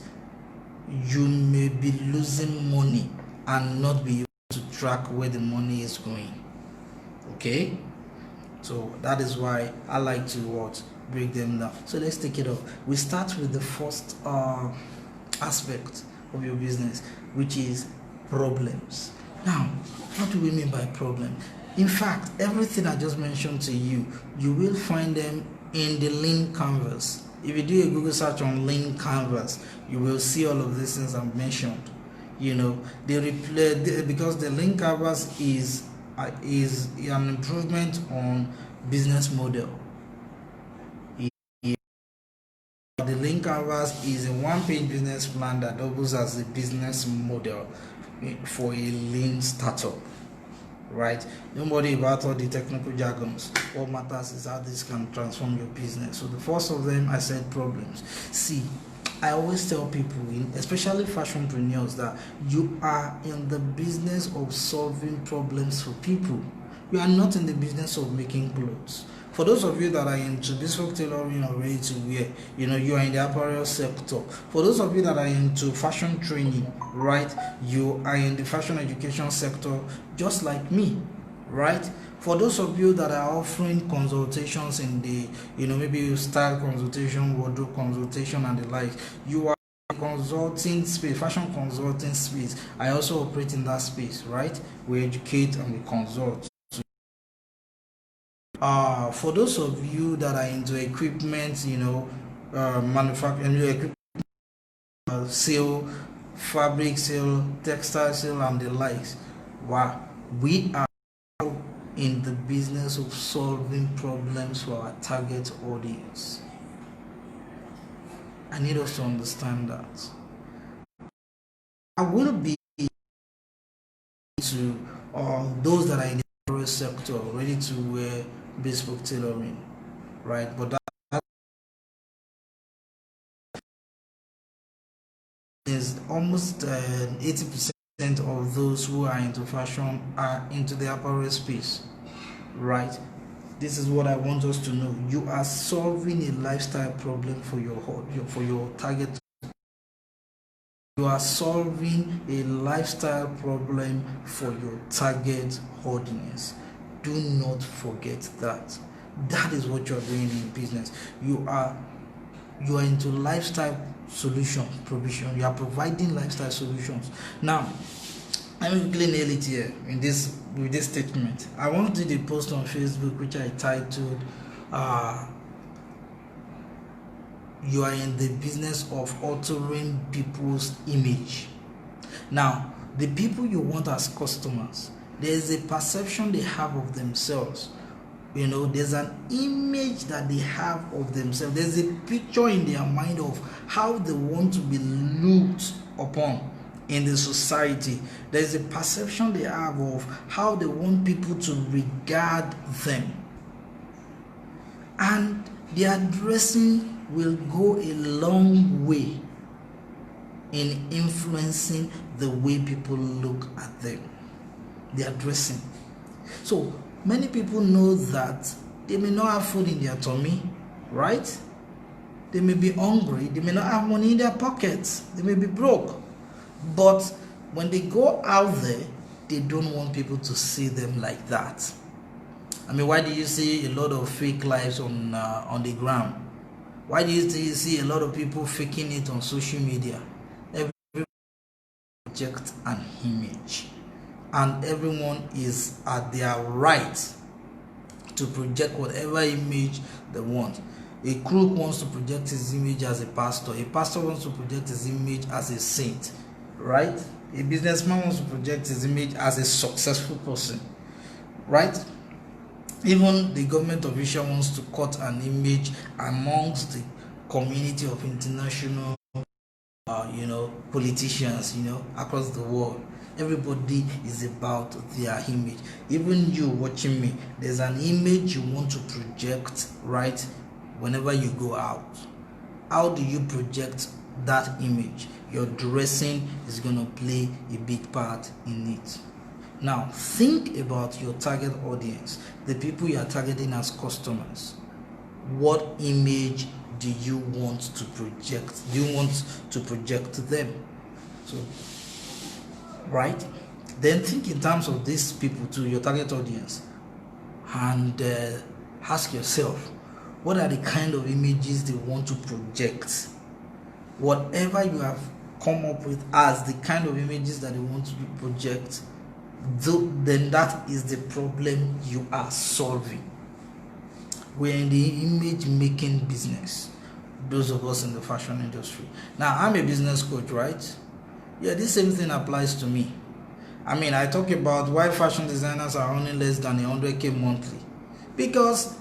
you may be losing money and not be able to track where the money is going. Okay, so that is why I like to break them down. So let's take it up. We start with the first aspect of your business, which is problems. Now, what do we mean by problem? In fact, everything I just mentioned to you, you will find them in the lean canvas. If you do a Google search on lean canvas, you will see all of these things I've mentioned. Because the lean canvas is an improvement on business model. The lean canvas is a one-page business plan that doubles as a business model for a lean startup. Right? Don't worry about all the technical jargons. What matters is how this can transform your business. So the first of them, I said problems. See, I always tell people, especially fashionpreneurs, that you are in the business of solving problems for people. You are not in the business of making clothes. For those of you that are into bespoke tailoring or ready to wear, you are in the apparel sector. For those of you that are into fashion training, right, you are in the fashion education sector, just like me, right? For those of you that are offering consultations in the, maybe style consultation, wardrobe consultation, and the like, you are in the consulting space, fashion consulting space. I also operate in that space, right? We educate and we consult. For those of you that are into equipment, manufacturing, equipment, sale, fabric sale, textile sale, and the likes, wow, we are in the business of solving problems for our target audience. I need us to understand that. I will be to those that are in the sector ready to wear bespoke tailoring, right? But that is almost 80% of those who are into fashion are into the apparel space, right? This is what I want us to know. You are solving a lifestyle problem for your target. You are solving a lifestyle problem for your target audience. Do not forget that. That is what you are doing in business. You are into lifestyle solution provision. You are providing lifestyle solutions. Now, let me quickly nail it here with this statement. I want to do the post on Facebook which I titled you are in the business of altering people's image. Now, the people you want as customers, there's a perception they have of themselves. There's an image that they have of themselves. There's a picture in their mind of how they want to be looked upon in the society. There's a perception they have of how they want people to regard them. And their dressing will go a long way in influencing the way people look at them. Their dressing. So many people know that they may not have food in their tummy, right? They may be hungry. They may not have money in their pockets. They may be broke. But when they go out there, they don't want people to see them like that. I mean, why do you see a lot of fake lives on the gram? Why do you see a lot of people faking it on social media? Everyone projects an image, and everyone is at their right to project whatever image they want. A crook wants to project his image as a pastor. A pastor wants to project his image as a saint, right? A businessman wants to project his image as a successful person, right? Even the government official wants to cut an image amongst the community of international, politicians, across the world. Everybody is about their image. Even you watching me, there's an image you want to project, right? Whenever you go out, how do you project that image? Your dressing is going to play a big part in it. Now, think about your target audience, the people you are targeting as customers. What image do you want to project? Do you want to project to them? So, right? Then think in terms of these people to your target audience, and ask yourself, what are the kind of images they want to project? Whatever you have come up with as the kind of images that they want to project, then that is the problem you are solving. We're in the image making business, those of us in the fashion industry. Now, I'm a business coach, right? Yeah, this same thing applies to me. I mean, I talk about why fashion designers are earning less than 100K monthly, because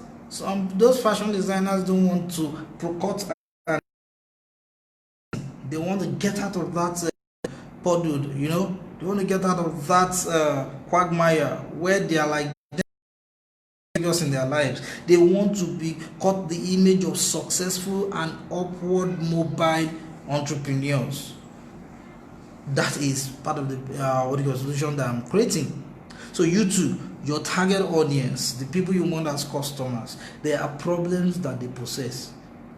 those fashion designers don't want to cut, and they want to get out of that puddle, they want to get out of that quagmire where they are like in their lives. They want to be cut the image of successful and upward mobile entrepreneurs. That is part of the solution that I'm creating. So you too, your target audience, the people you want as customers, there are problems that they possess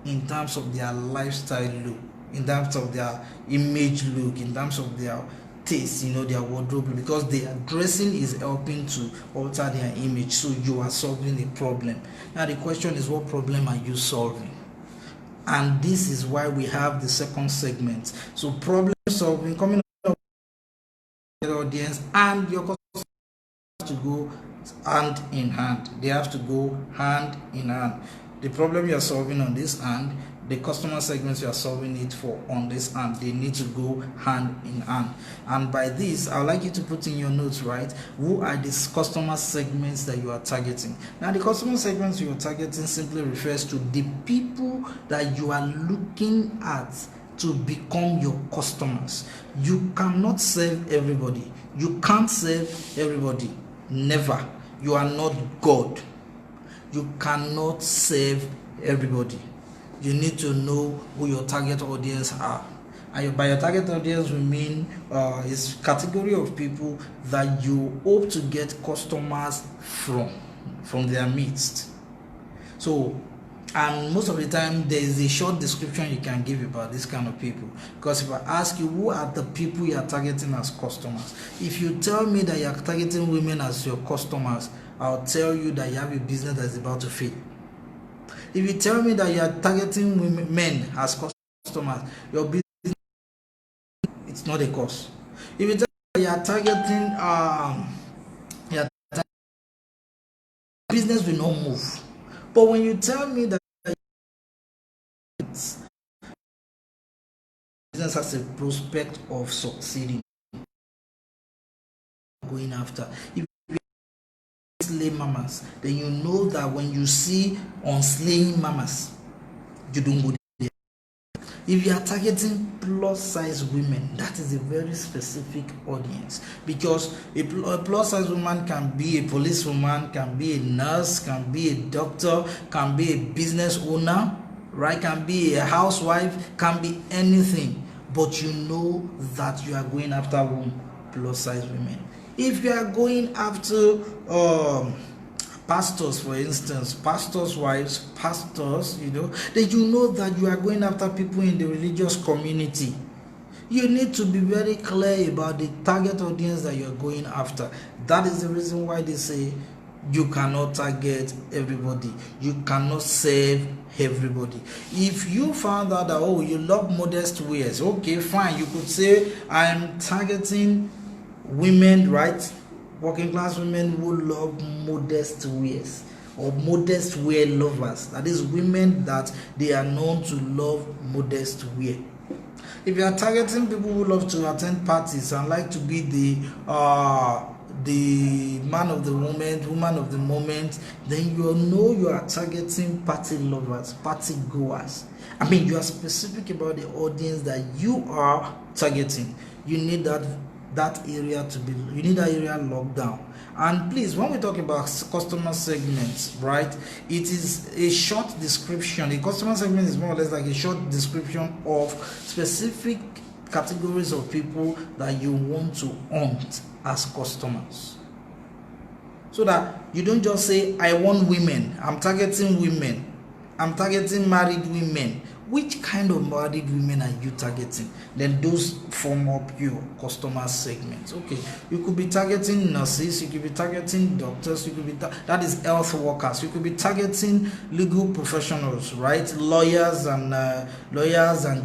in terms of their lifestyle look, in terms of their image look, in terms of their taste, their wardrobe, because their dressing is helping to alter their image. So you are solving a problem. Now the question is, what problem are you solving? And this is why we have the second segment. So problem solving, coming up with the audience and your customers have to go hand in hand. They have to go hand in hand. The problem you are solving on this hand, the customer segments you are solving it for on this hand, they need to go hand in hand. And by this, I would like you to put in your notes, right? Who are these customer segments that you are targeting? Now, the customer segments you are targeting simply refers to the people that you are looking at to become your customers. You cannot serve everybody. You can't serve everybody. Never. You are not God. You cannot serve everybody. You need to know who your target audience are. And by your target audience, we mean is category of people that you hope to get customers from their midst. So, and most of the time, there is a short description you can give about this kind of people. Because if I ask you, who are the people you are targeting as customers? If you tell me that you are targeting women as your customers, I'll tell you that you have a business that is about to fail. If you tell me that you are targeting men as customers, your business, it's not a course. If you tell me that you are targeting business will not move. But when you tell me that business has a prospect of succeeding, going after, if you slay mamas, then you know that when you see on slaying mamas, you don't go there. If you are targeting plus size women, that is a very specific audience, because a plus size woman can be a policewoman, can be a nurse, can be a doctor, can be a business owner, right? Can be a housewife, can be anything. But you know that you are going after plus size women. If you are going after pastors, for instance, pastors' wives, pastors, then you know that you are going after people in the religious community. You need to be very clear about the target audience that you're going after. That is the reason why they say you cannot target everybody. You cannot save everybody. If you found out that, you love modest wears, okay, fine. You could say, I'm targeting women, right? Working class women who love modest wears, or modest wear lovers. That is, women that they are known to love modest wear. If you are targeting people who love to attend parties and like to be the man of the moment, woman of the moment, then you are targeting party lovers, party goers. I mean, you are specific about the audience that you are targeting. You need that area locked down. And please, when we talk about customer segments, right, it is a short description. A customer segment is more or less like a short description of specific categories of people that you want to hunt as customers. So that you don't just say, I want women, I'm targeting women, I'm targeting married women. Which kind of married women are you targeting? Then those form up your customer segments. Okay, you could be targeting nurses, you could be targeting doctors, you could be that is health workers. You could be targeting legal professionals, right? Lawyers and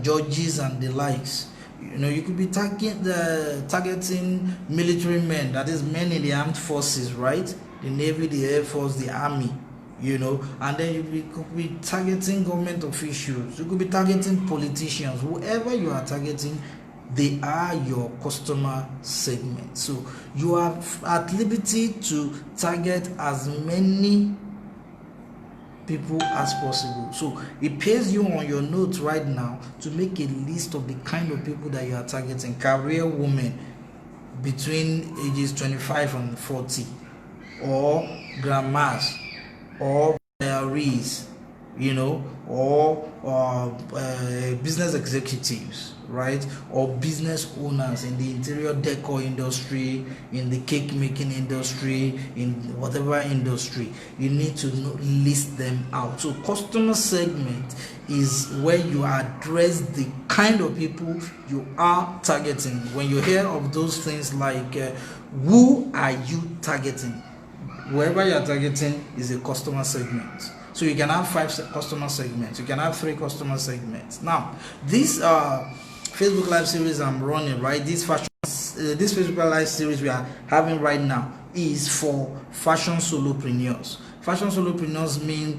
judges and the likes. You could be targeting military men, that is men in the armed forces, right? The Navy, the Air Force, the Army. And then you could be targeting government officials, you could be targeting politicians. Whoever you are targeting, they are your customer segment. So you are at liberty to target as many people as possible. So it pays you on your notes right now to make a list of the kind of people that you are targeting. Career women between ages 25 and 40, or grandmas, or retirees, or business executives, right? Or business owners in the interior decor industry, in the cake making industry, in whatever industry. You need to list them out. So customer segment is where you address the kind of people you are targeting. When you hear of those things like who are you targeting? Whoever you are targeting is a customer segment. So you can have 5 customer segments. You can have 3 customer segments. Now, this Facebook Live series I'm running, right? This Facebook Live series we are having right now is for fashion solopreneurs. Fashion solopreneurs mean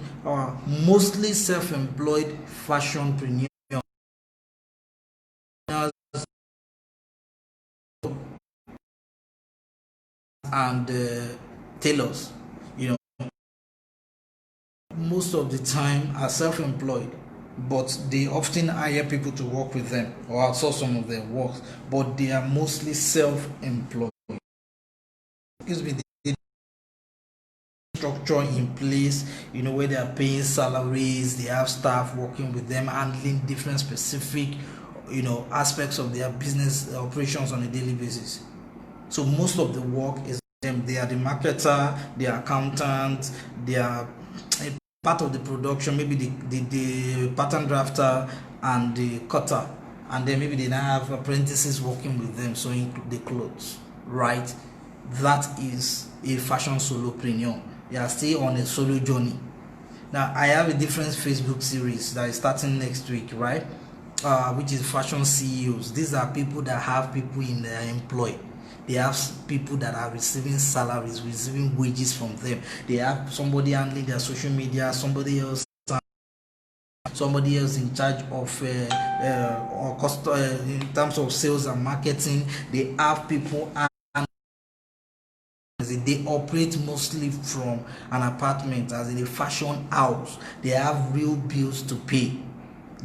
mostly self-employed fashionpreneurs and tailors. Most of the time are self-employed, but they often hire people to work with them or outsource some of their work, but they are mostly self-employed. Because with the structure in place, where they are paying salaries, they have staff working with them, handling different specific aspects of their business operations on a daily basis. So most of the work is them. They are the marketer, the accountant, they are part of the production, maybe the pattern drafter and the cutter, and then maybe they now have apprentices working with them sewing the clothes, right? That is a fashion solopreneur. They are still on a solo journey. Now I have a different Facebook series that is starting next week, right? Which is fashion CEOs. These are people that have people in their employ. They have people that are receiving salaries, receiving wages from them. They have somebody handling their social media, somebody else in charge of in terms of sales and marketing. They have people, and they operate mostly from an apartment, as in a fashion house. They have real bills to pay.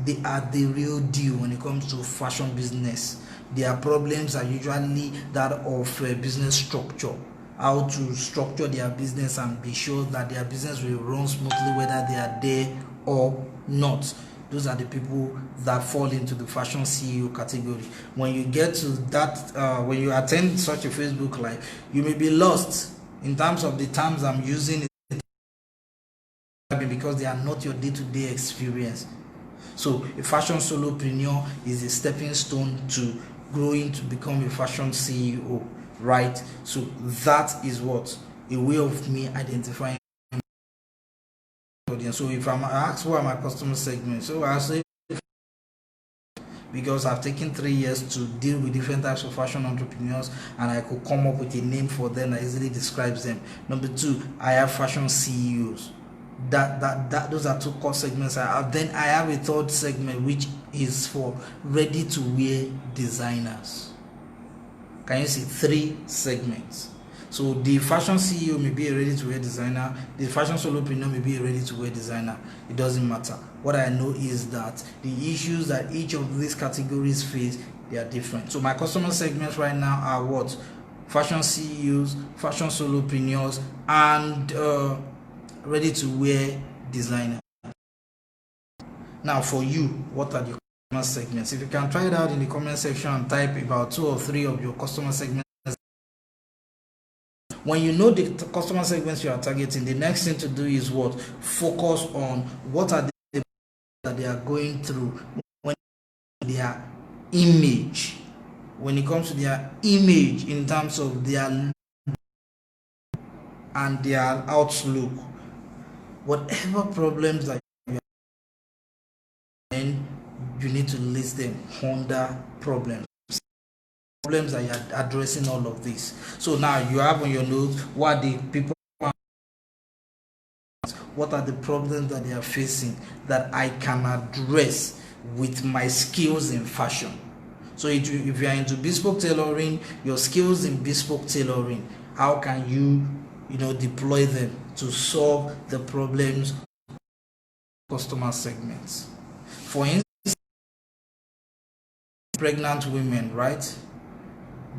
They are the real deal when it comes to fashion business. Their problems are usually that of business structure, how to structure their business and be sure that their business will run smoothly whether they are there or not. Those are the people that fall into the fashion CEO category. When you get to that, when you attend such a Facebook Live, you may be lost in terms of the terms I'm using. because they are not your day-to-day experience. So a fashion solopreneur is a stepping stone to growing to become a fashion CEO, right? So that is what a way of me identifying audience. So if I'm asked what are my customer segments, so I'll say, because I've taken 3 years to deal with different types of fashion entrepreneurs, and I could come up with a name for them that easily describes them. Number 2, I have fashion CEOs. Those are 2 core segments I have. Then I have a 3rd segment which is for ready to wear designers. Can you see 3 segments? So the fashion CEO may be a ready to wear designer, the fashion solopreneur may be a ready to wear designer. It doesn't matter. What I know is that the issues that each of these categories face, they are different. So my customer segments right now are what? Fashion CEOs, fashion solopreneurs, and ready to wear designer. Now for you, what are the customer segments? If you can try it out in the comment section and type about 2 or 3 of your customer segments. When you know the customer segments you are targeting, the next thing to do is what? Focus on what are the that they are going through when their image, when it comes to their image in terms of their and their outlook. Whatever problems that you are in, you need to list them under problems that you are addressing all of this. So now you have on your notes what the people, what are the problems that they are facing that I can address with my skills in fashion. So if you are into bespoke tailoring, your skills in bespoke tailoring, how can you deploy them to solve the problems of customer segments? For instance, pregnant women, right?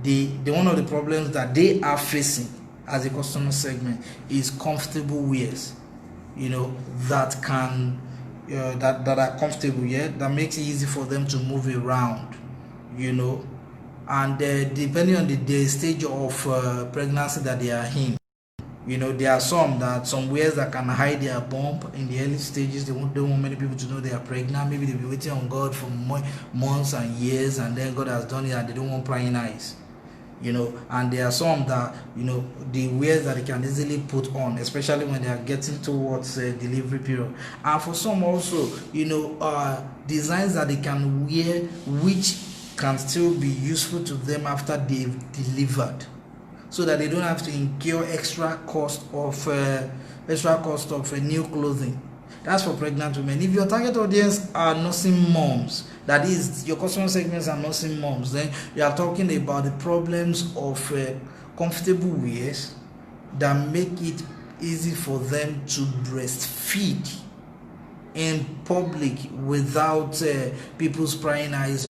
The one of the problems that they are facing as a customer segment is comfortable wears, that can that are comfortable, that makes it easy for them to move around, and depending on the stage of pregnancy that they are in, there are some wears that can hide their bump in the early stages. They don't want many people to know they are pregnant. Maybe they've been waiting on God for months and years, and then God has done it, and they don't want prying eyes. And there are some that the wears that they can easily put on, especially when they are getting towards delivery period. And for some also, designs that they can wear which can still be useful to them after they've delivered, so that they don't have to incur extra cost of new clothing. That's for pregnant women. If your target audience are nursing moms, that is, your customer segments are nursing moms, then you are talking about the problems of comfortable wears that make it easy for them to breastfeed in public without people's prying eyes.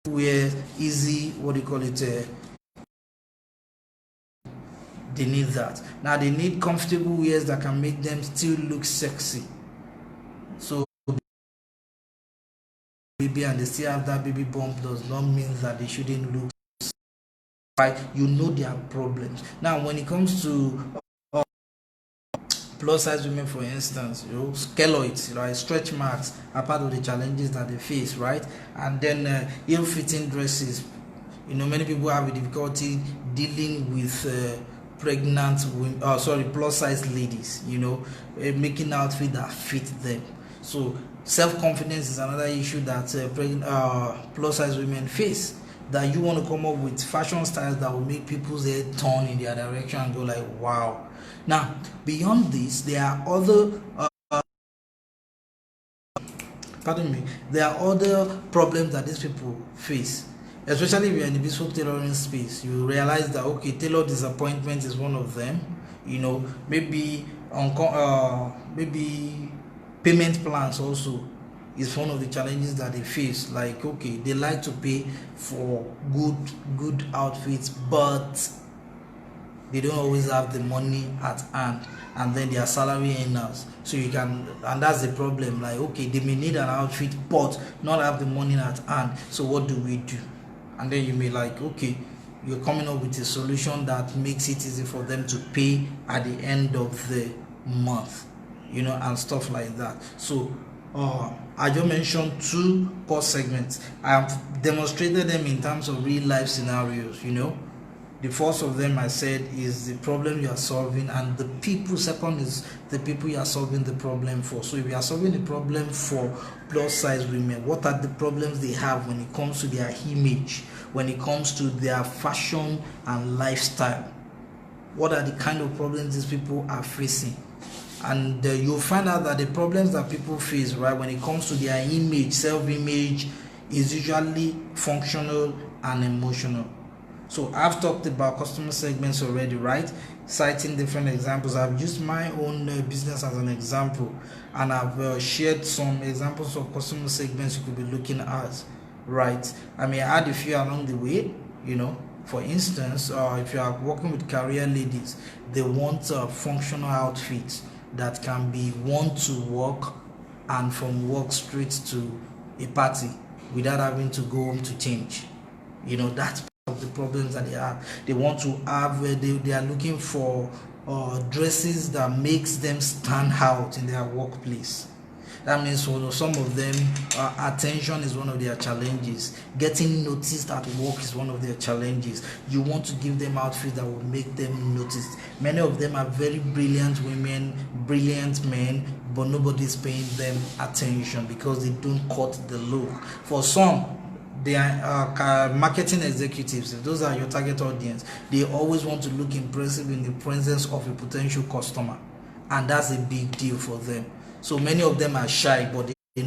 Wear easy, they need that. Now they need comfortable wears that can make them still look sexy. So baby, and they still have that baby bump, does not mean that they shouldn't look right. Their problems. Now when it comes to plus size women, for instance, skeloids, right, stretch marks are part of the challenges that they face, right? And then ill-fitting dresses. Many people have a difficulty dealing with pregnant women, plus size ladies, making outfits that fit them. So self-confidence is another issue that plus size women face, that you want to come up with fashion styles that will make people's head turn in their direction and go like, wow. Now beyond this, there are other there are other problems that these people face, especially if you're in the bespoke tailoring space. You realize that tailor disappointment is one of them. Maybe payment plans also is one of the challenges that they face. Like, they like to pay for good outfits, but they don't always have the money at hand, and then they are salary earners. So and that's the problem. Like, they may need an outfit but not have the money at hand. So what do we do? And then you may like, you're coming up with a solution that makes it easy for them to pay at the end of the month, and stuff like that. So I just mentioned 2 core segments. I have demonstrated them in terms of real life scenarios. The first of them I said is the problem you are solving, and the people. Second is the people you are solving the problem for. So if you are solving the problem for plus size women, what are the problems they have when it comes to their image, when it comes to their fashion and lifestyle? What are the kind of problems these people are facing? And you'll find out that the problems that people face, right, when it comes to their image, self-image, is usually functional and emotional. So I've talked about customer segments already, right? Citing different examples. I've used my own business as an example, and I've shared some examples of customer segments you could be looking at, right? I may add a few along the way. For instance, if you are working with career ladies, they want functional outfits that can be worn to work and from work straight to a party without having to go home to change. That's of the problems that they have. They want to have, they are looking for dresses that makes them stand out in their workplace. That means for some of them, attention is one of their challenges. Getting noticed at work is one of their challenges. You want to give them outfits that will make them noticed. Many of them are very brilliant women, brilliant men, but nobody's paying them attention because they don't cut the look. For some, they are marketing executives. If those are your target audience, they always want to look impressive in the presence of a potential customer, and that's a big deal for them. So many of them are shy, but they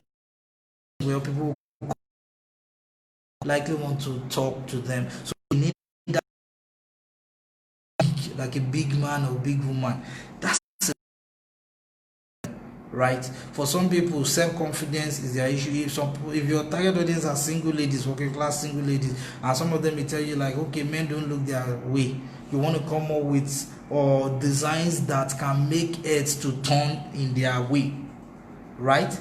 know where people likely want to talk to them. So you need that, like a big man or big woman. That's right. For some people, self-confidence is their issue. If your target audience are single ladies, working class single ladies, and some of them may tell you like, okay, men don't look their way. You want to come up with designs that can make heads to turn in their way, right?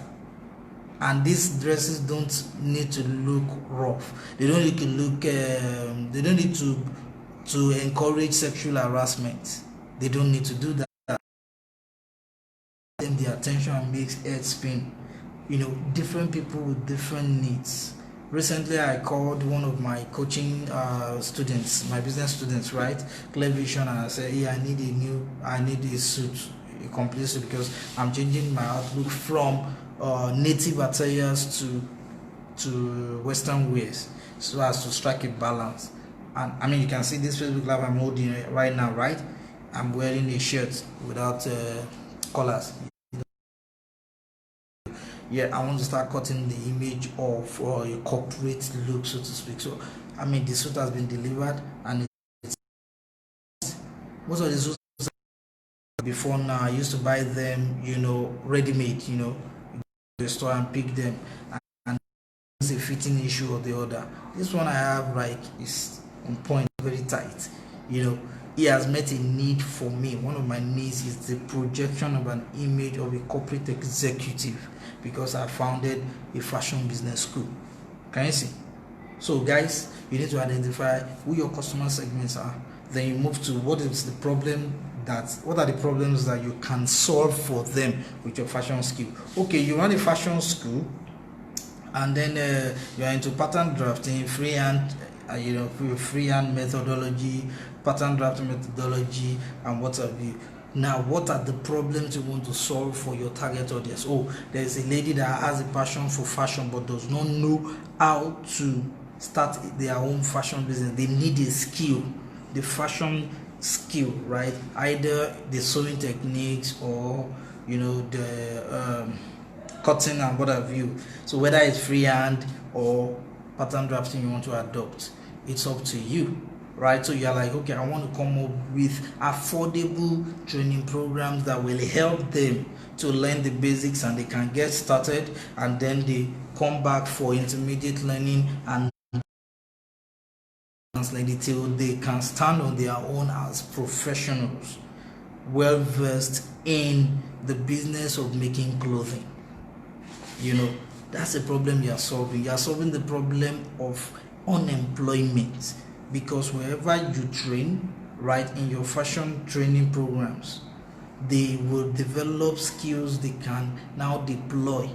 And these dresses don't need to look rough. They don't need to look. They don't need to encourage sexual harassment. They don't need to do that. Them the attention and makes head spin. Different people with different needs. Recently, I called one of my coaching students, my business students, right, Clear Vision, and I said, "Hey, I need a suit, a complete suit, because I'm changing my outlook from native attires to Western wears, so as to strike a balance." And I mean, you can see this Facebook Live I'm holding right now, right? I'm wearing a shirt without collars. I want to start cutting the image of a corporate look, so to speak. So I mean, the suit has been delivered, and most of the suits before now, I used to buy them, ready-made, the store and pick them, and it's a fitting issue or the other. This one I have, like, is on point, very tight. It has met a need for me. One of my needs is the projection of an image of a corporate executive, because I founded a fashion business school. Can you see? So guys, you need to identify who your customer segments are. Then you move to what are the problems that you can solve for them with your fashion skill. Okay, you run a fashion school, and then you're into pattern drafting, freehand methodology, pattern drafting methodology, and what have you. Now, what are the problems you want to solve for your target audience? Oh, there's a lady that has a passion for fashion but does not know how to start their own fashion business. They need a skill, the fashion skill, right? Either the sewing techniques or the cutting and what have you. So whether it's freehand or pattern drafting you want to adopt, it's up to you, right? So you're like, okay, I want to come up with affordable training programs that will help them to learn the basics, and they can get started, and then they come back for intermediate learning and translate till they can stand on their own as professionals, well versed in the business of making clothing. That's a problem you are solving. You are solving the problem of unemployment. because wherever you train, right, in your fashion training programs, they will develop skills they can now deploy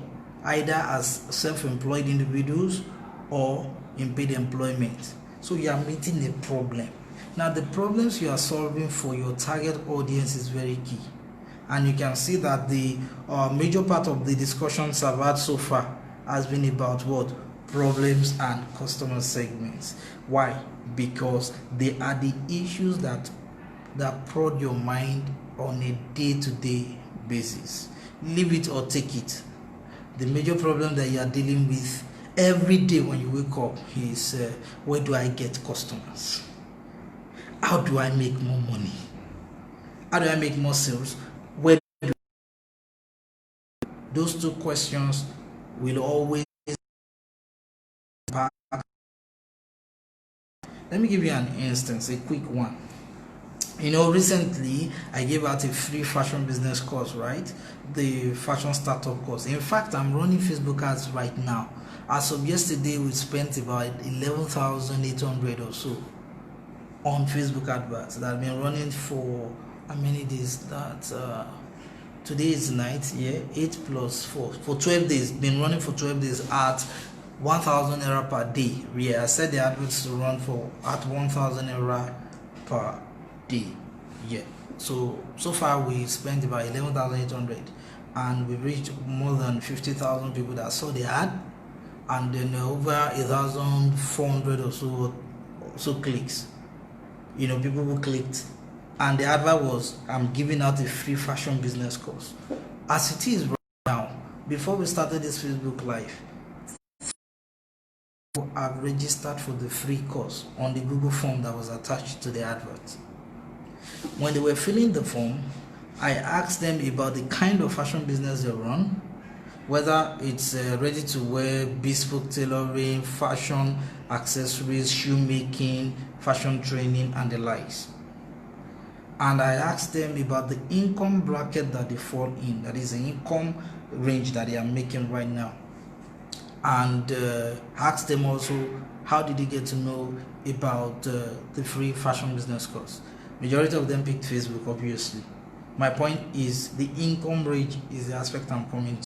either as self-employed individuals or in paid employment. So you are meeting a problem. Now the problems you are solving for your target audience is very key, and you can see that the major part of the discussions I've had so far has been about what? Problems and customer segments. Why? Because they are the issues that prod your mind on a day-to-day basis. Leave it or take it. The major problem that you are dealing with every day when you wake up is where do I get customers? How do I make more money? How do I make more sales? Those two questions will always. Let me give you an instance, a quick one. Recently I gave out a free fashion business course, right? The fashion startup course. In fact, I'm running Facebook ads right now. As of yesterday, we spent about 11,800 or so on Facebook adverts that have been running for how many days? Today is night, 8 plus 4 for 12 days. Been running for 12 days at 1,000 naira per day. I said the adverts to run at 1,000 naira per day. So far we spent about 11,800 and we reached more than 50,000 people that saw the ad, and then over 1,400 or so clicks. People who clicked, and the advert was, I'm giving out a free fashion business course. As it is right now, before we started this Facebook Live, I've registered for the free course on the Google form that was attached to the advert. When they were filling the form, I asked them about the kind of fashion business they run, whether it's ready to wear, bespoke tailoring, fashion accessories, shoemaking, fashion training, and the likes. And I asked them about the income bracket that they fall in, that is the income range that they are making right now. And asked them also, how did you get to know about the free fashion business course? Majority of them picked Facebook, obviously. My point is the income range is the aspect I'm coming to.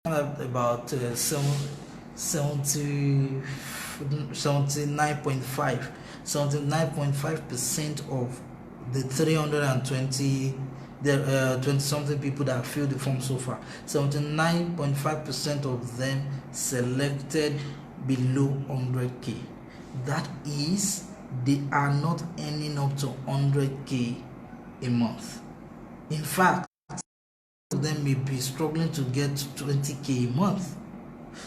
About 79.5% of the 320 20-something people that filled the form so far. 79.5% of them selected below 100k. That is, they are not earning up to 100k a month. In fact, of them may be struggling to get 20k a month.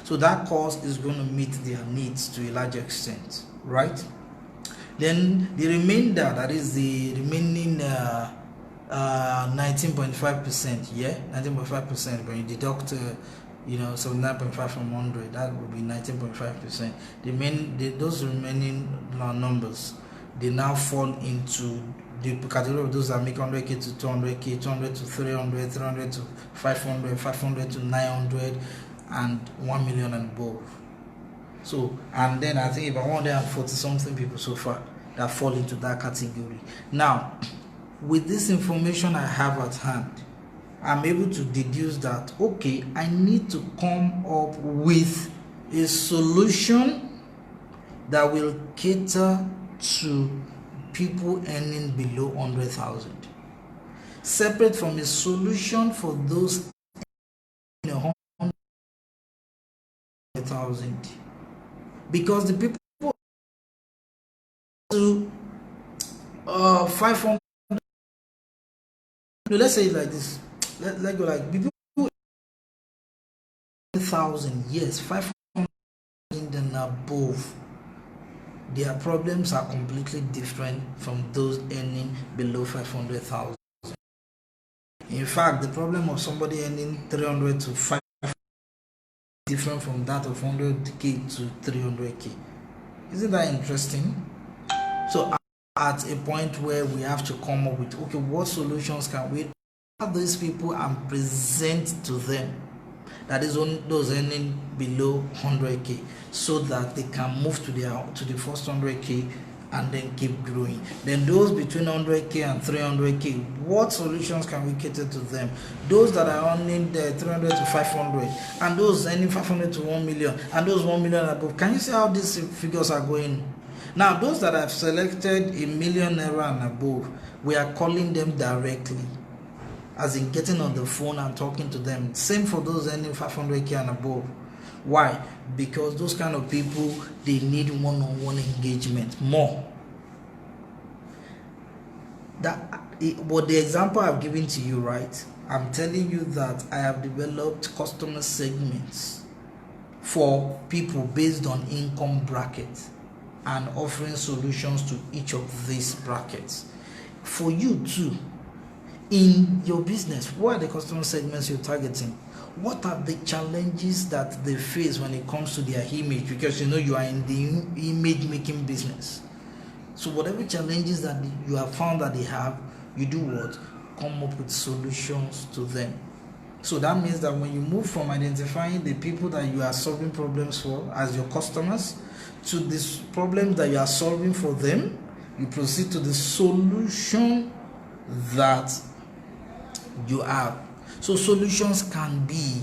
So that course is going to meet their needs to a large extent, right? Then the remainder, that is the remaining 19.5%, 19.5%, when you deduct 79.5 from 100, that would be 19.5%. Those remaining numbers, they now fall into the category of those that make 100k to 200k, 200 to 300, 300 to 500, 500 to 900, and 1 million and above. So, and then I think about 140 something people so far that fall into that category. Now, with this information I have at hand, I'm able to deduce that, okay, I need to come up with a solution that will cater to people earning below 100,000, separate from a solution for those in 100,000, because the people to 500. No, let's say it like this. Let's go like people 1,000, yes, 500 and above. Their problems are completely different from those earning below 500,000. In fact, the problem of somebody earning 300 to 500 is different from that of 100k to 300k. Isn't that interesting? So at a point where we have to come up with, okay, what solutions can we have these people and present to them that is on those earning below 100k, so that they can move to the first 100k and then keep growing. Then those between 100k and 300k, what solutions can we cater to them? Those that are earning the 300 to 500, and those earning 500 to 1 million, and those 1 million above. Can you see how these figures are going? Now, those that have selected a million naira and above, we are calling them directly, as in getting on the phone and talking to them. Same for those earning 500k and above. Why? Because those kind of people, they need one-on-one engagement more. But the example I've given to you, right? I'm telling you that I have developed customer segments for people based on income brackets and offering solutions to each of these brackets. For you too, in your business, what are the customer segments you're targeting? What are the challenges that they face when it comes to their image? Because you are in the image making business. So whatever challenges that you have found that they have, you do what? Come up with solutions to them. So that means that when you move from identifying the people that you are solving problems for as your customers to this problem that you are solving for them, you proceed to the solution that you have. So solutions can be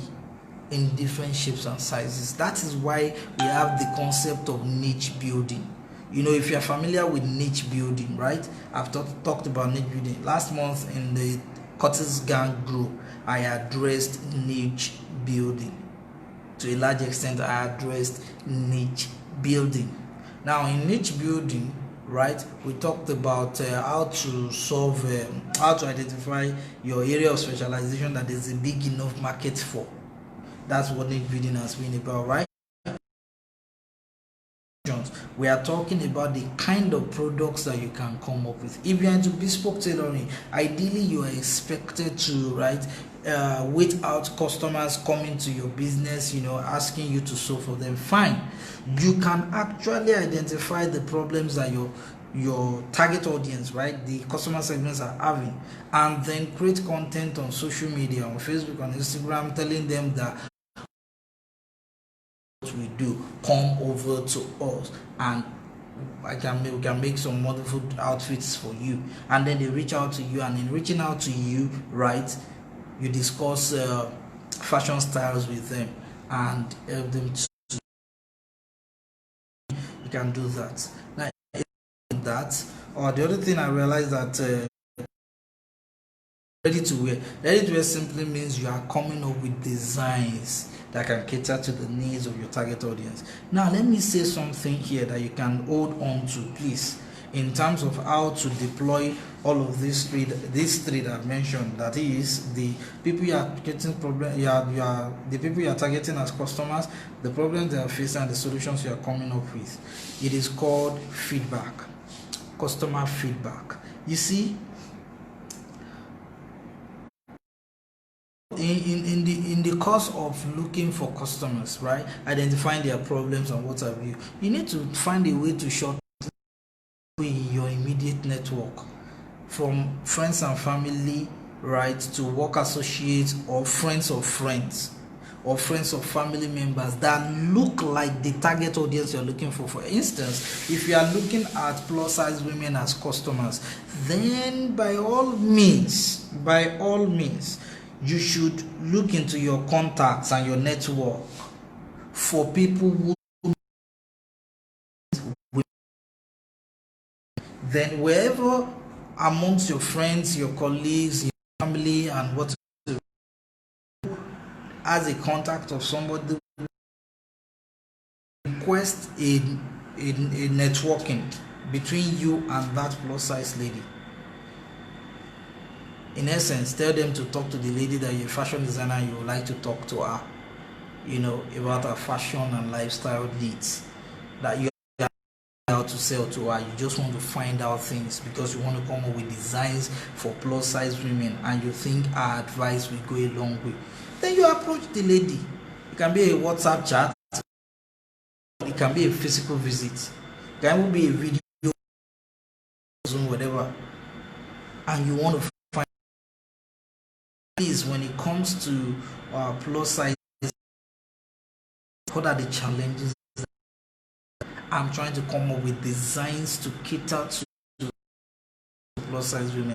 in different shapes and sizes. That is why we have the concept of niche building. If you're familiar with niche building, right? I've talked about niche building. Last month in the Curtis Gang group, I addressed niche building. To a large extent, I addressed niche building. Now, in niche building, right, we talked about how to identify your area of specialization that there's a big enough market for. That's what niche building has been about, right? We are talking about the kind of products that you can come up with. If you're into bespoke tailoring, ideally you are expected to wait out customers coming to your business, asking you to solve for them. Fine, you can actually identify the problems that your target audience, right, the customer segments are having, and then create content on social media, on Facebook, on Instagram, telling them that we do, come over to us and we can make some wonderful outfits for you. And then they reach out to you, and in reaching out to you, right, you discuss fashion styles with them and help them to. You can do that. Now, that, or the other thing I realized that ready to wear simply means you are coming up with designs that can cater to the needs of your target audience. Now, let me say something here that you can hold on to, please, in terms of how to deploy all of these three that I've mentioned. That is, the people you are getting the people you are targeting as customers, the problems they are facing, and the solutions you are coming up with. It is called feedback, customer feedback. You see, in the course of looking for customers, right, identifying their problems and what have you, you need to find a way to short in your immediate network, from friends and family, right, to work associates or friends of friends or friends of family members that look like the target audience you're looking for. For instance, if you are looking at plus size women as customers, then by all means, you should look into your contacts and your network for people who, then wherever amongst your friends, your colleagues, your family, and what, as a contact of somebody, request a networking between you and that plus size lady. In essence, tell them to talk to the lady that you're a fashion designer, you would like to talk to her, about her fashion and lifestyle needs that you are out to sell to her. You just want to find out things because you want to come up with designs for plus size women, and you think our advice will go a long way. Then you approach the lady. It can be a WhatsApp chat, it can be a physical visit, it can be a video, Zoom, whatever, and you want to find is when it comes to plus size What are the challenges? I'm trying to come up with designs to cater to plus size women.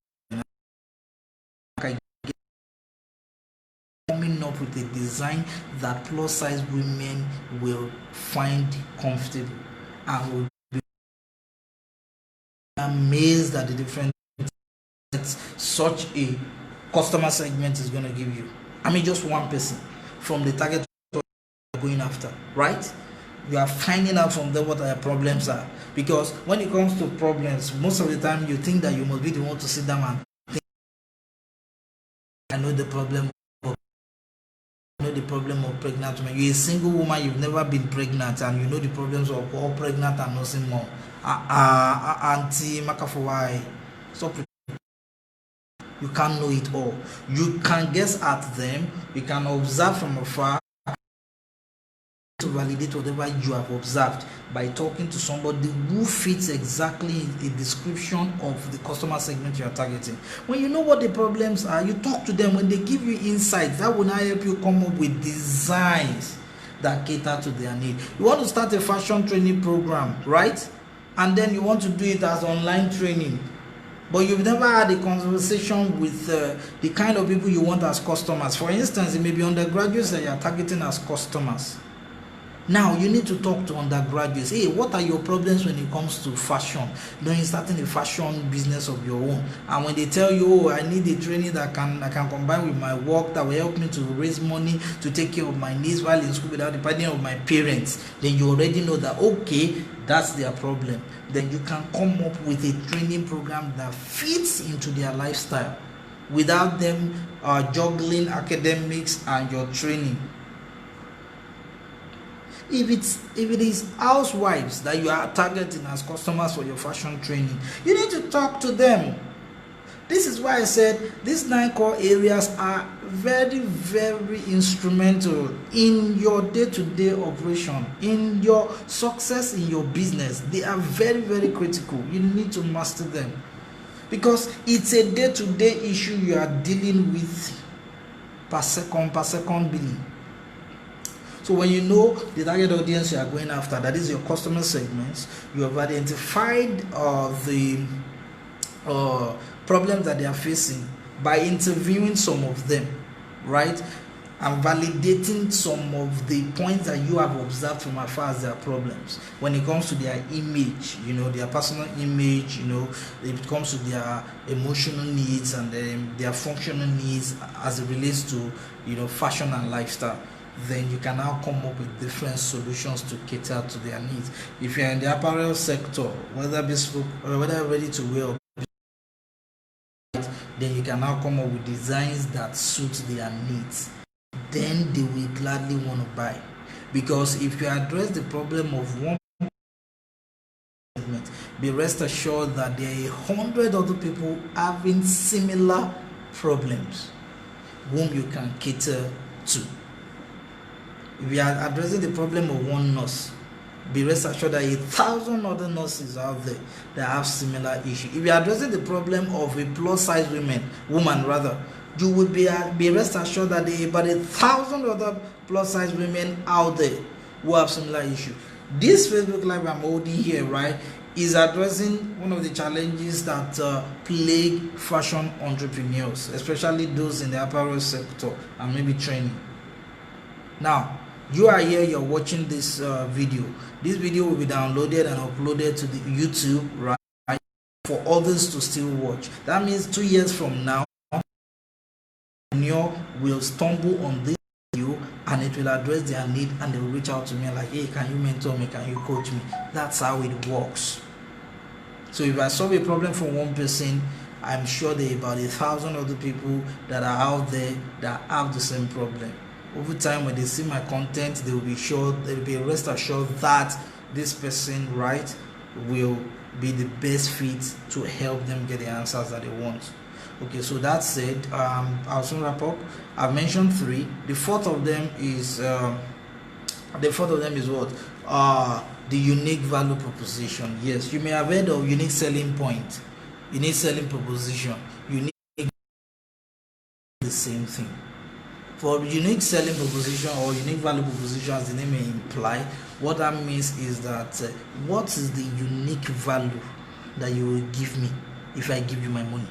Coming up with a design that plus size women will find comfortable and will be amazed at the different that such a customer segment is going to give you. I mean, just one person from the target you're going after, right? You are finding out from them what their problems are, because when it comes to problems, most of the time you think that you must be the one to sit down and think, I know the problem of pregnant women. You're a single woman, you've never been pregnant, and you know the problems of all pregnant and nursing mom. Auntie Makafowai, stop. You can't know it all. You can guess at them, you can observe from afar to validate whatever you have observed by talking to somebody who fits exactly a description of the customer segment you are targeting. When you know what the problems are, you talk to them. When they give you insights, that will now help you come up with designs that cater to their need. You want to start a fashion training program, right? And then you want to do it as online training, but you've never had a conversation with the kind of people you want as customers. For instance, it may be undergraduates that you are targeting as customers. Now you need to talk to undergraduates. Hey, what are your problems when it comes to fashion? You're starting a fashion business of your own, and when they tell you, oh, I need a training that I can combine with my work that will help me to raise money to take care of my needs while in school without depending on my parents, then you already know that, okay, that's their problem. Then you can come up with a training program that fits into their lifestyle without them juggling academics and your training. If it is housewives that you are targeting as customers for your fashion training, you need to talk to them. This is why I said these 9 core areas are very, very instrumental in your day-to-day operation, in your success in your business. They are very, very critical. You need to master them, because it's a day-to-day issue you are dealing with per second billing. So when you know the target audience you are going after, that is your customer segments, you have identified the problems that they are facing by interviewing some of them, right? And validating some of the points that you have observed from afar as their problems. When it comes to their image, their personal image, it comes to their emotional needs and their functional needs as it relates to, fashion and lifestyle. Then you can now come up with different solutions to cater to their needs. If you're in the apparel sector, whether bespoke or whether ready to wear, then you can now come up with designs that suit their needs. Then they will gladly want to buy, because if you address the problem of one segment, be rest assured that there are 100 other people having similar problems whom you can cater to. If you are addressing the problem of one nurse, be rest assured that 1,000 other nurses out there that have similar issue. If you are addressing the problem of a plus size woman, you will be rest assured that there are about 1,000 other plus size women out there who have similar issue. This Facebook Live I'm holding here, right, is addressing one of the challenges that plague fashion entrepreneurs, especially those in the apparel sector and maybe training. Now, you are here, you're watching this video. This video will be downloaded and uploaded to the YouTube, right, for others to still watch. That means 2 years from now, entrepreneur will stumble on this video and it will address their need, and they will reach out to me like, hey, can you mentor me, can you coach me? That's how it works. So if I solve a problem for one person, I'm sure there are about 1,000 other people that are out there that have the same problem. Over time, when they see my content, they will be rest assured that this person, right, will be the best fit to help them get the answers that they want. Okay, so that said, I'll soon wrap up. I've mentioned 3. The fourth of them is what? The unique value proposition. Yes, you may have heard of unique selling point, unique selling proposition, unique, the same thing. For unique selling proposition or unique value proposition, as the name may imply, what that means is that what is the unique value that you will give me if I give you my money?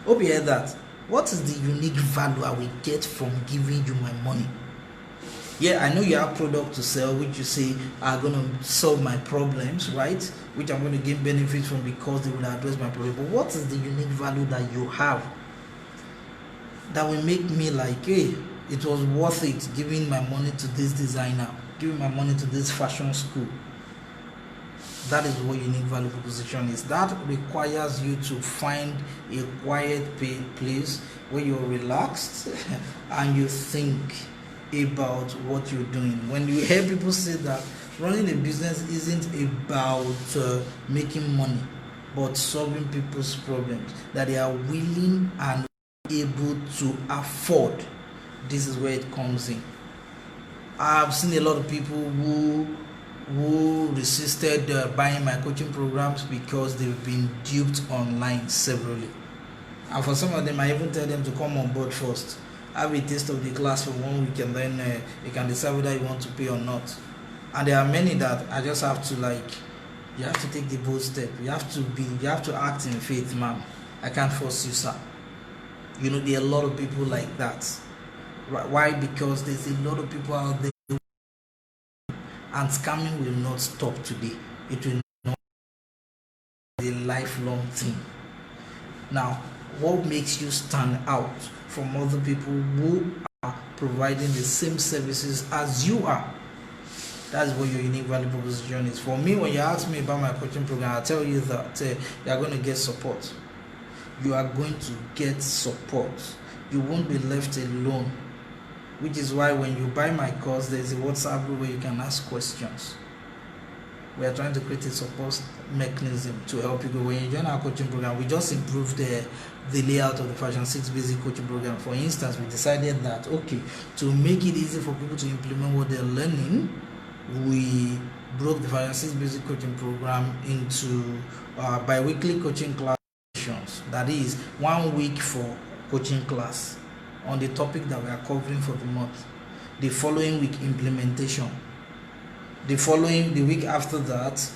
Hope you heard that. What is the unique value I will get from giving you my money? Yeah, I know you have product to sell, which you say are going to solve my problems, right? Which I'm going to gain benefits from because they will address my problem. But what is the unique value that you have that will make me like, hey, it was worth it giving my money to this designer, giving my money to this fashion school? That is what unique value proposition is. That requires you to find a quiet place where you're relaxed and you think about what you're doing. When you hear people say that running a business isn't about making money, but solving people's problems that they are willing and able to afford, this is where it comes in. I've seen a lot of people who resisted buying my coaching programs because they've been duped online severally. And for some of them, I even tell them to come on board first, have a taste of the class for 1 week, and then you can decide whether you want to pay or not. And there are many that I just have to you have to take the bold step. You have to act in faith, ma'am. I can't force you, sir. There are a lot of people like that. Why? Because there's a lot of people out there, and scamming will not stop today. It will not be a lifelong thing. Now, what makes you stand out from other people who are providing the same services as you are? That's what your unique value proposition is. For me, when you ask me about my coaching program, I tell you that you are going to get support. You are going to get support. You won't be left alone. Which is why when you buy my course, there's a WhatsApp group where you can ask questions. We are trying to create a support mechanism to help you go. When you join our coaching program, we just improved the layout of the Fashion 6 Basic Coaching Program. For instance, we decided that, okay, to make it easy for people to implement what they're learning, we broke the Fashion 6 Basic Coaching Program into bi-weekly coaching class sessions. That is 1 week for coaching class on the topic that we are covering for the month. The following week, implementation. The week after that,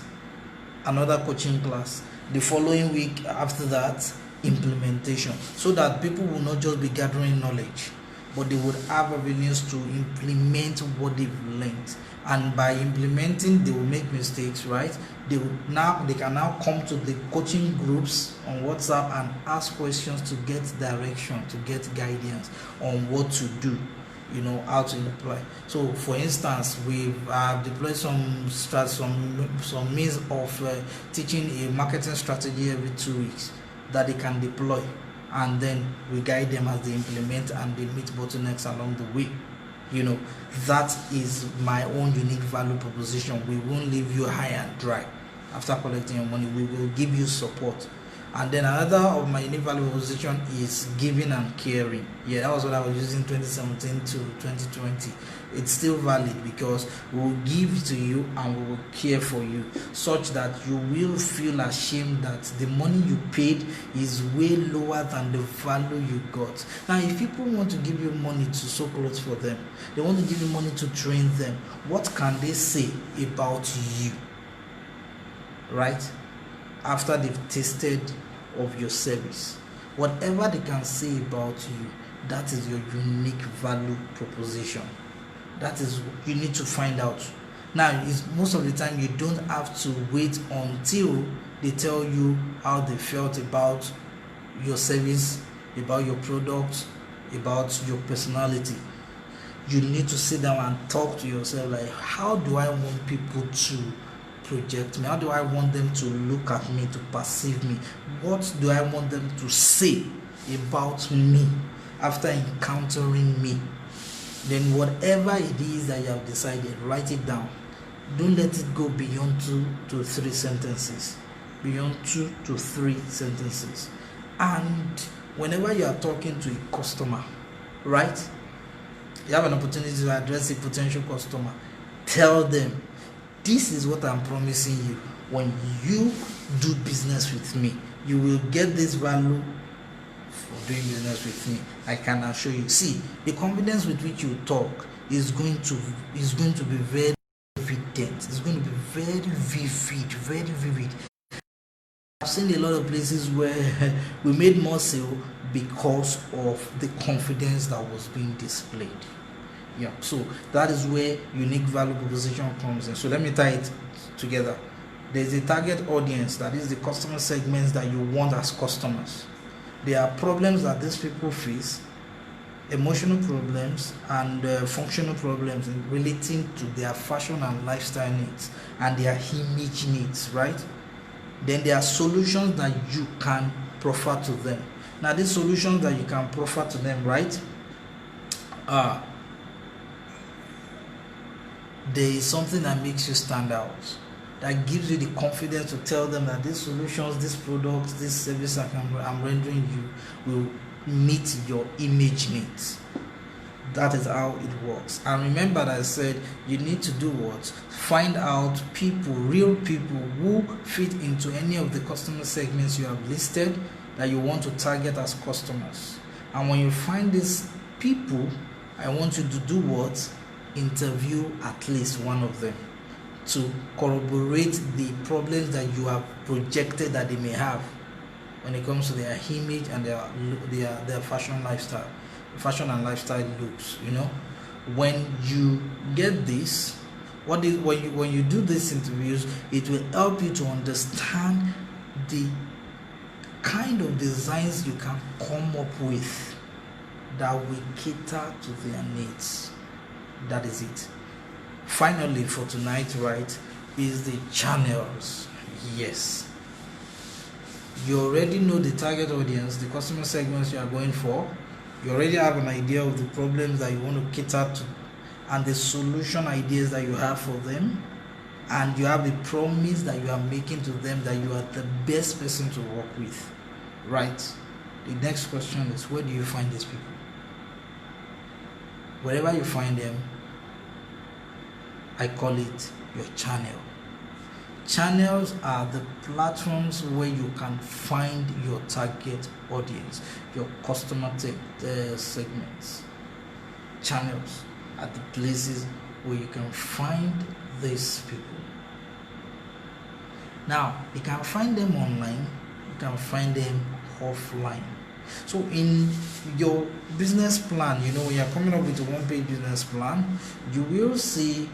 another coaching class. The following week after that, implementation. So that people will not just be gathering knowledge, but they would have avenues to implement what they've learned. And by implementing, they will make mistakes, right? They can now come to the coaching groups on WhatsApp and ask questions to get direction, to get guidance on what to do, how to apply. So for instance, we've deployed some means of teaching a marketing strategy every 2 weeks that they can deploy, and then we guide them as they implement and they meet bottlenecks along the way. That is my own unique value proposition. We won't leave you high and dry after collecting your money. We will give you support. And then another of my unique value proposition is giving and caring. Yeah, that was what I was using 2017 to 2020. It's still valid because we will give to you and we will care for you, such that you will feel ashamed that the money you paid is way lower than the value you got. Now, if people want to give you money to sew clothes for them, they want to give you money to train them, what can they say about you? Right? After they've tasted of your service, whatever they can say about you, that is your unique value proposition. That is, you need to find out. Now, most of the time you don't have to wait until they tell you how they felt about your service, about your product, about your personality. You need to sit down and talk to yourself, like, how do I want people to project me? How do I want them to look at me, to perceive me? What do I want them to say about me after encountering me? Then whatever it is that you have decided, write it down. Don't let it go beyond 2 to 3 sentences. Beyond 2 to 3 sentences. And whenever you are talking to a customer, right? You have an opportunity to address a potential customer. Tell them, this is what I'm promising you. When you do business with me, you will get this value doing business with me, I can assure you. See, the confidence with which you talk is going to be very evident. It's going to be very vivid. I've seen a lot of places where we made more sale because of the confidence that was being displayed. Yeah, so that is where unique value proposition comes in. So let me tie it together. There's a target audience, that is the customer segments that you want as customers. There are problems that these people face, emotional problems and functional problems relating to their fashion and lifestyle needs and their image needs, right? Then there are solutions that you can proffer to them. Now these solutions that you can proffer to them, right, there is something that makes you stand out, that gives you the confidence to tell them that these solutions, these products, this service I'm rendering you will meet your image needs. That is how it works. And remember that I said you need to do what? Find out people, real people who fit into any of the customer segments you have listed that you want to target as customers. And when you find these people, I want you to do what? Interview at least one of them to corroborate the problems that you have projected that they may have when it comes to their image and their fashion and lifestyle looks. You know, when you get this, when you do these interviews, it will help you to understand the kind of designs you can come up with that will cater to their needs. That is it. Finally, for tonight, right, is the channels. Yes, you already know the target audience, the customer segments you are going for. You already have an idea of the problems that you want to cater to and the solution ideas that you have for them, and you have the promise that you are making to them that you are the best person to work with, right? The next question is, where do you find these people? Wherever you find them, I call it your channel. Channels are the platforms where you can find your target audience, your customer segments. Channels are the places where you can find these people. Now, you can find them online, you can find them offline. So in your business plan, you know, when you're coming up with a one-page business plan, you will see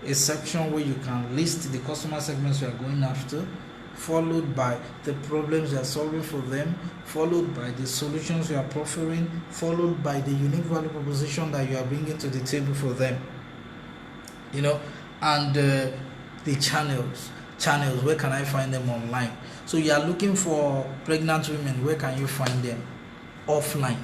a section where you can list the customer segments you are going after, followed by the problems you are solving for them, followed by the solutions you are proffering, followed by the unique value proposition that you are bringing to the table for them. You know, and the channels, where can I find them online? So you are looking for pregnant women, where can you find them? Offline,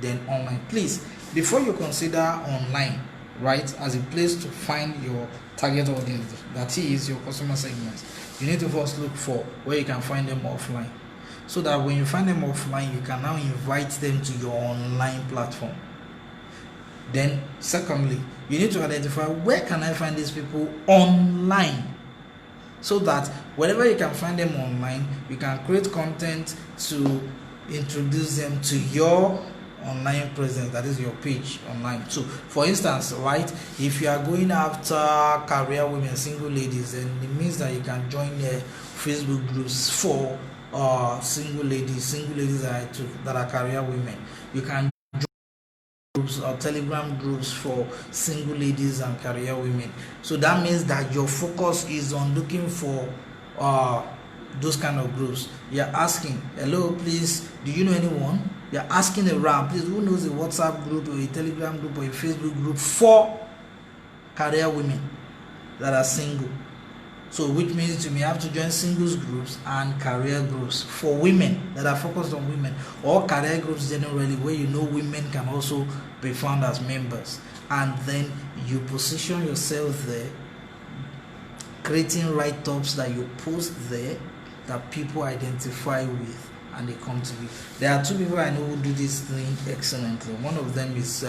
then online. Please, before you consider online, right, as a place to find your target audience, that is your customer segments, you need to first look for where you can find them offline, so that when you find them offline, you can now invite them to your online platform. Then secondly, you need to identify where can I find these people online, so that wherever you can find them online, you can create content to introduce them to your online presence, that is your page online. So for instance, right, if you are going after career women, single ladies, then it means that you can join Facebook groups for single ladies that are career women. You can join groups or Telegram groups for single ladies and career women. So that means that your focus is on looking for those kind of groups. You're asking, hello, please, do you know anyone? You're asking around, please, who knows a WhatsApp group or a Telegram group or a Facebook group for career women that are single? So which means you may have to join singles groups and career groups for women that are focused on women, or career groups generally where you know women can also be found as members. And then you position yourself there, creating write-ups that you post there that people identify with and they come to you. There are two people I know who do this thing excellently. One of them is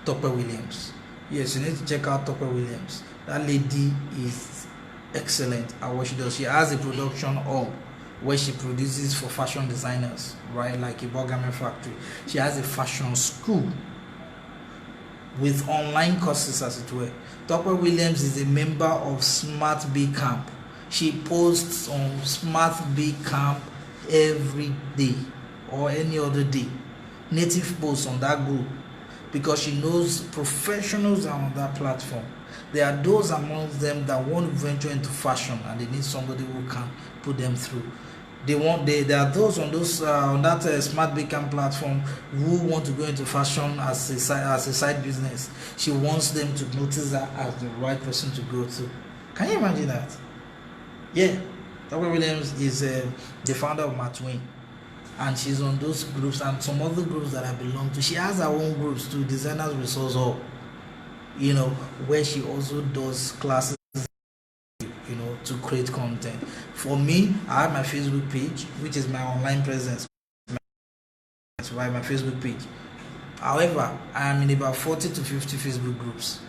Topper Williams. Yes, you need to check out Topper Williams. That lady is excellent at what she does. She has a production hall where she produces for fashion designers, right? Like a garment factory. She has a fashion school with online courses, as it were. Dr. Williams is a member of Smart Bee Camp. She posts on Smart Bee Camp every day or any other day. Native posts on that group, because she knows professionals are on that platform. There are those amongst them that want to venture into fashion and they need somebody who can put them through. There are those on that Smart Beacon platform who want to go into fashion as a side business. She wants them to notice her as the right person to go to. Can you imagine that? Yeah, Dr. Williams is the founder of Matwin, and she's on those groups and some other groups that I belong to. She has her own groups too, Designers Resource Hub, where she also does classes, to create content. For me, I have my Facebook page, which is my online presence, right? My Facebook page. However, I am in about 40 to 50 Facebook groups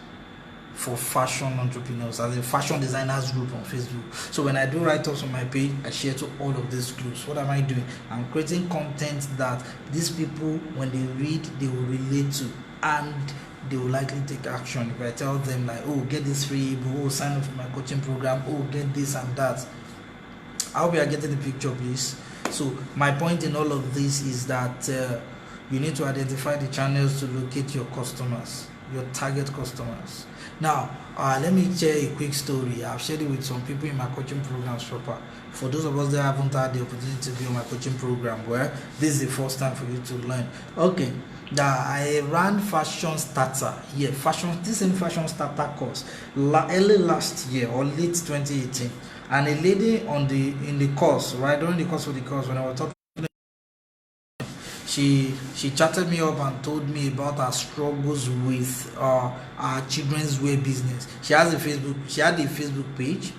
for fashion entrepreneurs, as a fashion designers group on Facebook. So when I do write-ups on my page, I share to all of these groups. What am I doing? I'm creating content that these people, when they read, they will relate to, and they will likely take action. If I tell them like, oh, get this free, oh, sign up for my coaching program, oh, get this and that. I hope you are getting the picture, please. So my point in all of this is that you need to identify the channels to locate your customers, your target customers. Now, let me share a quick story. I've shared it with some people in my coaching programs proper. For those of us that haven't had the opportunity to be on my coaching program, where this is the first time for you to learn. Okay, I ran Fashion Starter. Yeah, this same Fashion Starter course early last year or late 2018. And a lady in the course, right during the course of the course, when I was talking, she chatted me up and told me about her struggles with her children's wear business. She had a Facebook page.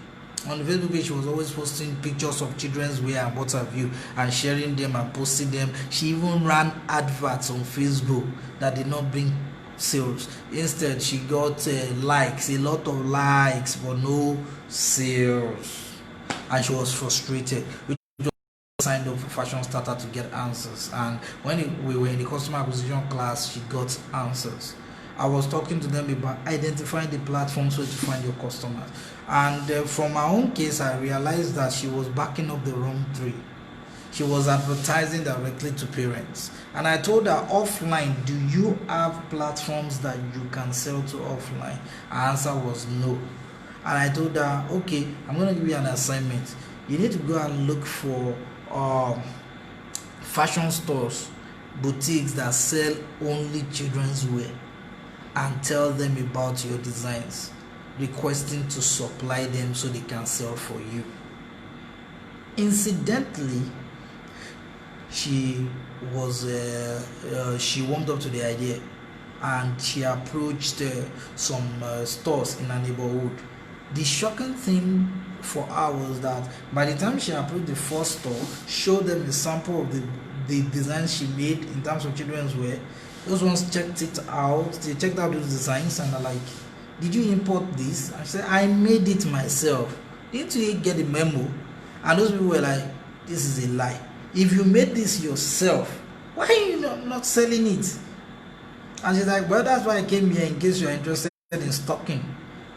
On the Facebook page, she was always posting pictures of children's wear and what have you, and sharing them and posting them. She even ran adverts on Facebook that did not bring sales. Instead, she got likes, a lot of likes, but no sales, and she was frustrated. Signed up for Fashion Starter to get answers, and when we were in the customer acquisition class, she got answers. I was talking to them about identifying the platforms where to find your customers, and from my own case, I realized that she was backing up the wrong tree. She was advertising directly to parents, and I told her offline, do you have platforms that you can sell to offline? Her answer was no, and I told her, okay, I'm going to give you an assignment. You need to go and look for fashion stores, boutiques that sell only children's wear, and tell them about your designs, requesting to supply them so they can sell for you. Incidentally, she warmed up to the idea, and she approached some stores in her neighborhood. The shocking thing for her was that by the time she approached the first store, showed them a sample of the designs she made in terms of children's wear, those ones checked it out. They checked out those designs and are like, did you import this? I said, I made it myself. Didn't you get the memo? And those people were like, this is a lie. If you made this yourself, why are you not selling it? And she's like, well, that's why I came here, in case you're interested in stocking.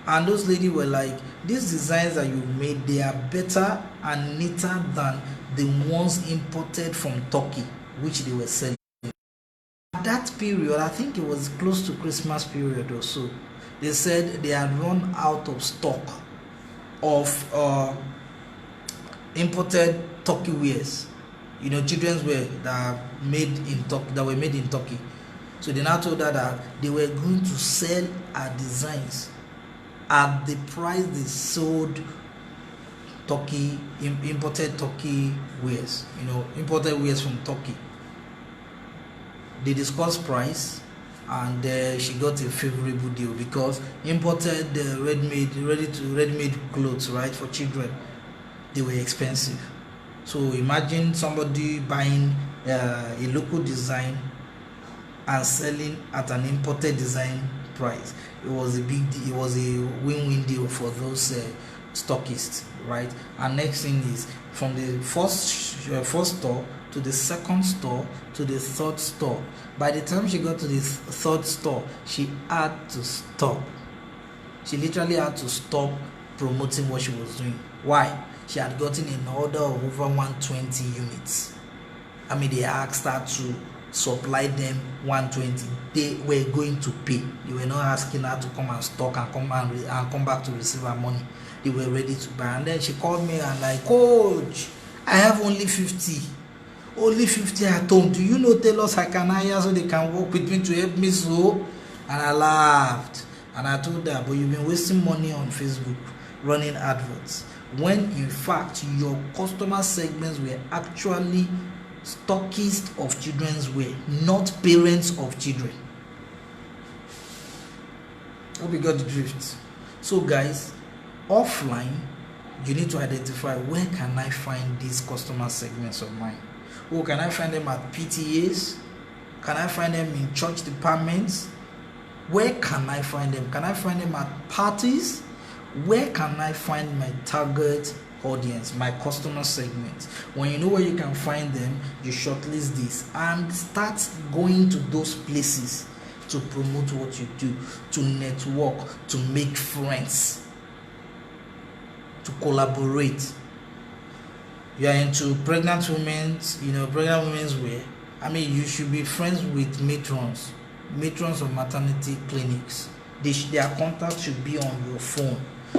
And those ladies were like, these designs that you made, they are better and neater than the ones imported from Turkey, which they were selling. At that period, I think it was close to Christmas period or so, they said they had run out of stock of imported Turkey wears, children's wear that were made in Turkey. So they now told her that they were going to sell her designs at the price they sold imported Turkey wears, imported wears from Turkey. They discussed price, and she got a favorable deal, because imported ready-made clothes, right, for children, they were expensive. So imagine somebody buying a local design and selling at an imported design price. It was a big deal. It was a win-win deal for those stockists. right? And next thing is from the first store to the second store to the third store. By the time she got to the third store, she had to stop. She literally had to stop promoting what she was doing. Why? She had gotten an order of over 120 units. I mean, they asked her to supply them 120. They were going to pay. They were not asking her to come and stock and come back to receive her money. They were ready to buy. And then she called me and like, coach, I have only 50. Only 50 at home. Do you know tailors I can hire so they can work with me to help me sew? And I laughed. And I told her, but you've been wasting money on Facebook running adverts, when in fact your customer segments were actually stockists of children's wear, not parents of children. Hope you got the drift. So guys, offline, you need to identify, where can I find these customer segments of mine? Oh, can I find them at PTAs? Can I find them in church departments? Where can I find them? Can I find them at parties? Where can I find my target audience, my customer segment? When you know where you can find them, you shortlist this and start going to those places to promote what you do, to network, to make friends, to collaborate. You are into pregnant women's wear. I mean, you should be friends with matrons of maternity clinics. Their contact should be on your phone,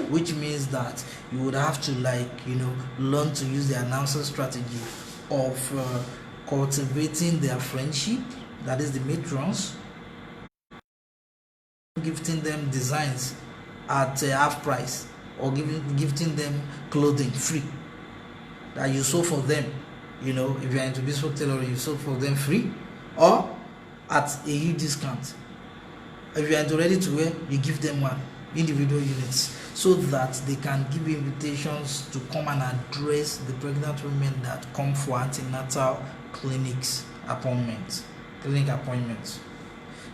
which means that you would have to learn to use the announcer strategy of cultivating their friendship, that is the matrons, gifting them designs at half price, or gifting them clothing free that you sew for them. If you're into bespoke tailoring, you sew for them free or at a huge discount. If you're into ready to wear, you give them one individual units, so that they can give you invitations to come and address the pregnant women that come for antenatal clinic appointments.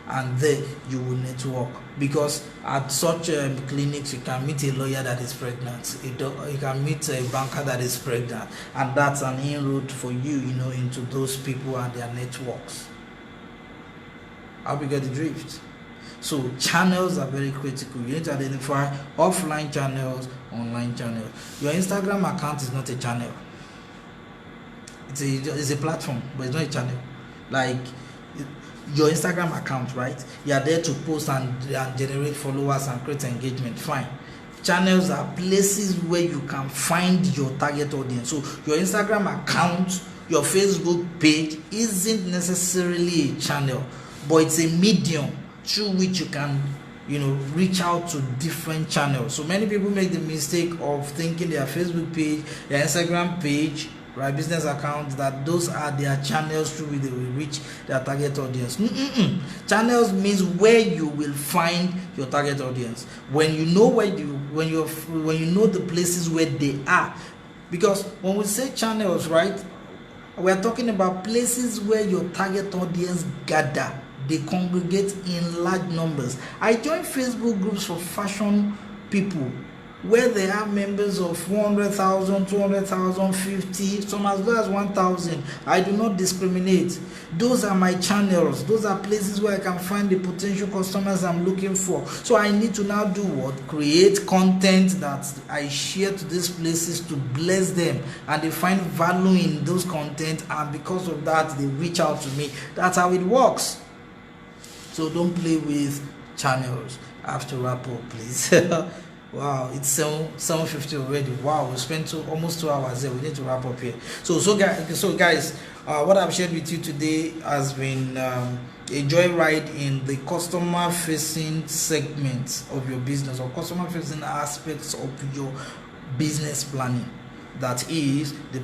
And there you will network, because at such clinics you can meet a lawyer that is pregnant, you can meet a banker that is pregnant, and that's an inroad for you, into those people and their networks. How we get the drift? So channels are very critical. You need to identify offline channels, online channels. Your Instagram account is not a channel. It's a platform, but it's not a channel. Like your Instagram account, right? You are there to post and generate followers and create engagement. Fine. Channels are places where you can find your target audience. So your Instagram account, your Facebook page isn't necessarily a channel, but it's a medium through which you can reach out to different channels. So many people make the mistake of thinking their Facebook page, their Instagram page, right, business accounts, that those are their channels through which they will reach their target audience. Channels means where you will find your target audience. When you know when you know the places where they are. Because when we say channels, right, we're talking about places where your target audience gather. They congregate in large numbers. I join Facebook groups for fashion people where they have members of 100,000, 200,000, 50, some as low as 1,000. I do not discriminate. Those are my channels. Those are places where I can find the potential customers I'm looking for. So I need to now do what? Create content that I share to these places to bless them, and they find value in those content, and because of that they reach out to me. That's how it works. So don't play with channels. I have to wrap up, please. Wow, it's 7:50 already. Wow, we spent almost 2 hours there. We need to wrap up here. So guys, what I've shared with you today has been a joyride in the customer-facing segments of your business, or customer-facing aspects of your business planning. That is the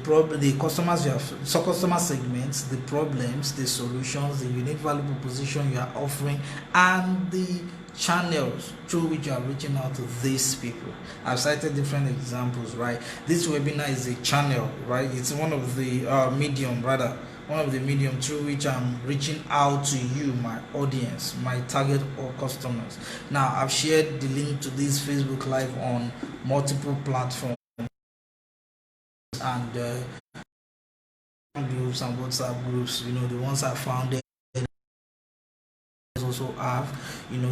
customers you have, so customer segments, the problems, the solutions, the unique value proposition you are offering, and the channels through which you are reaching out to these people. I've cited different examples, right? This webinar is a channel, right? It's one of the medium through which I'm reaching out to you, my audience, my target or customers. Now I've shared the link to this Facebook Live on multiple platforms. and groups and WhatsApp groups, the ones I founded also have,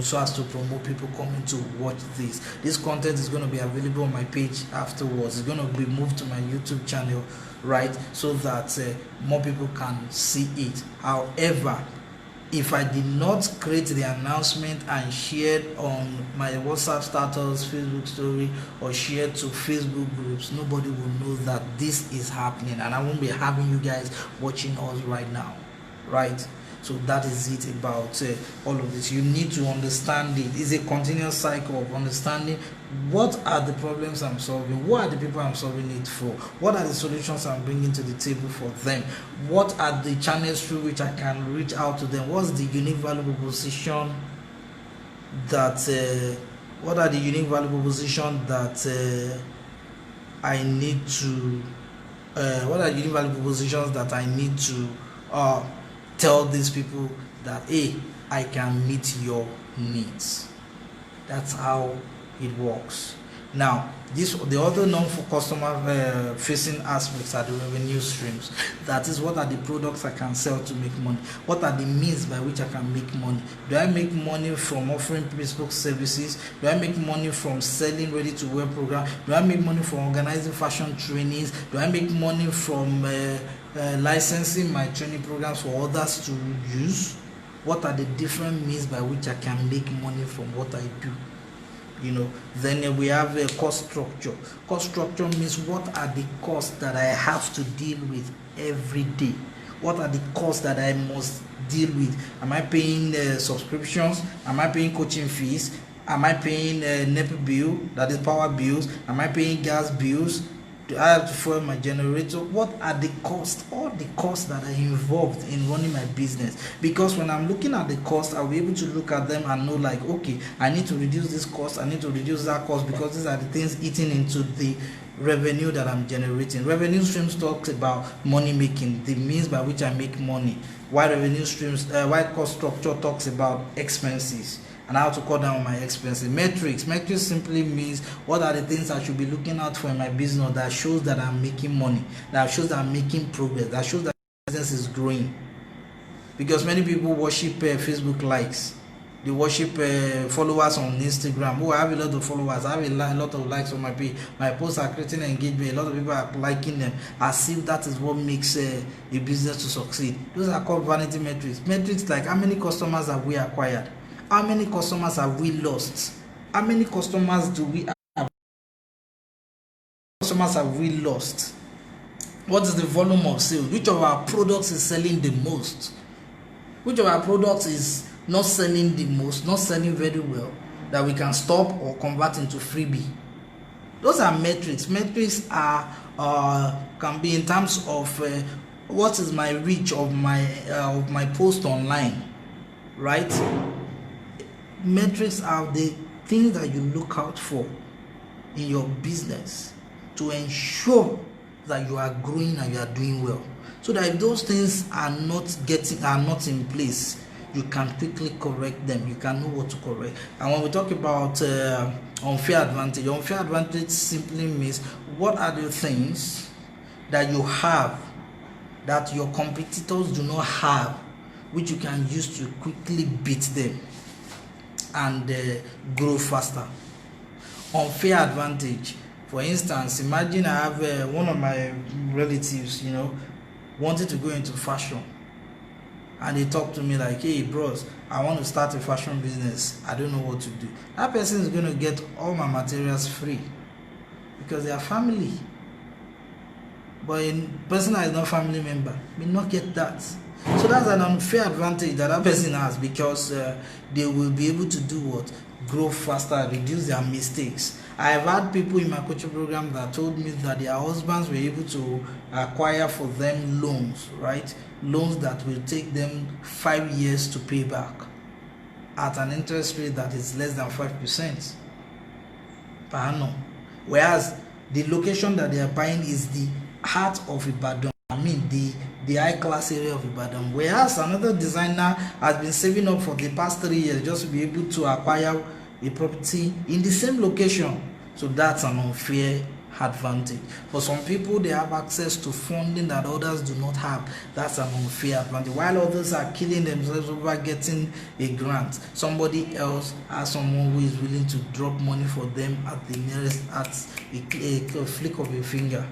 so as to promote people coming to watch this content is going to be available on my page afterwards. It's going to be moved to my YouTube channel, right, so that more people can see it. However, if I did not create the announcement and share it on my WhatsApp status, Facebook story, or share to Facebook groups, nobody will know that this is happening, and I won't be having you guys watching us right now, right? So that is it about all of this. You need to understand it. It's a continuous cycle of understanding what are the problems I'm solving, what are the people I'm solving it for, what are the solutions I'm bringing to the table for them, what are the channels through which I can reach out to them, what's the unique valuable position that I need to what are the unique valuable positions that I need to tell these people that, hey, I can meet your needs. That's how it works. Now, the other non-customer facing aspects are the revenue streams. That is, what are the products I can sell to make money? What are the means by which I can make money? Do I make money from offering bespoke services? Do I make money from selling ready-to-wear programs? Do I make money from organizing fashion trainings? Do I make money from licensing my training programs for others to use? What are the different means by which I can make money from what I do? Then we have a cost structure. Cost structure means what are the costs that I have to deal with every day? What are the costs that I must deal with? Am I paying subscriptions? Am I paying coaching fees? Am I paying NEPA bill, that is power bills? Am I paying gas bills? Do I have to fuel my generator? What are the costs? All the costs that are involved in running my business. Because when I'm looking at the cost, I'll be able to look at them and know, like, okay, I need to reduce this cost, I need to reduce that cost, because these are the things eating into the revenue that I'm generating. Revenue streams talks about money making, the means by which I make money. While cost structure talks about expenses and how to cut down my expenses. Metrics simply means what are the things I should be looking out for in my business that shows that I'm making money, that shows that I'm making progress, that shows that my business is growing. Because many people worship Facebook likes, they worship followers on Instagram. Oh, I have a lot of followers, I have a lot of likes on my page, my posts are creating engagement, a lot of people are liking them, as if that is what makes a business to succeed. Those are called vanity metrics. Metrics like how many customers have we acquired, how many customers have we lost, how many customers do we have, customers have we lost, what is the volume of sales, which of our products is selling the most, which of our products is not selling the most, not selling very well, that we can stop or convert into freebie. Those are metrics. Metrics are can be in terms of what is my reach of my post online, right? Metrics are the things that you look out for in your business to ensure that you are growing and you are doing well. So that if those things are not in place, you can quickly correct them. You can know what to correct. And when we talk about unfair advantage simply means what are the things that you have that your competitors do not have, which you can use to quickly beat them and grow faster. Unfair advantage, for instance, imagine I have one of my relatives, wanted to go into fashion, and they talk to me like, hey bros, I want to start a fashion business, I don't know what to do. That person is going to get all my materials free because they are family. But a person that is not family member may not get that. So that's an unfair advantage that person has, because they will be able to do what? Grow faster, reduce their mistakes. I have had people in my coaching program that told me that their husbands were able to acquire for them loans, right? Loans that will take them 5 years to pay back at an interest rate that is less than 5% per annum. Whereas the location that they are buying is the heart of Ibadan. The high-class area of Ibadan. Whereas another designer has been saving up for the past 3 years just to be able to acquire a property in the same location. So that's an unfair advantage. For some people, they have access to funding that others do not have. That's an unfair advantage. While others are killing themselves over getting a grant, somebody else has someone who is willing to drop money for them at the nearest, at a flick of a finger.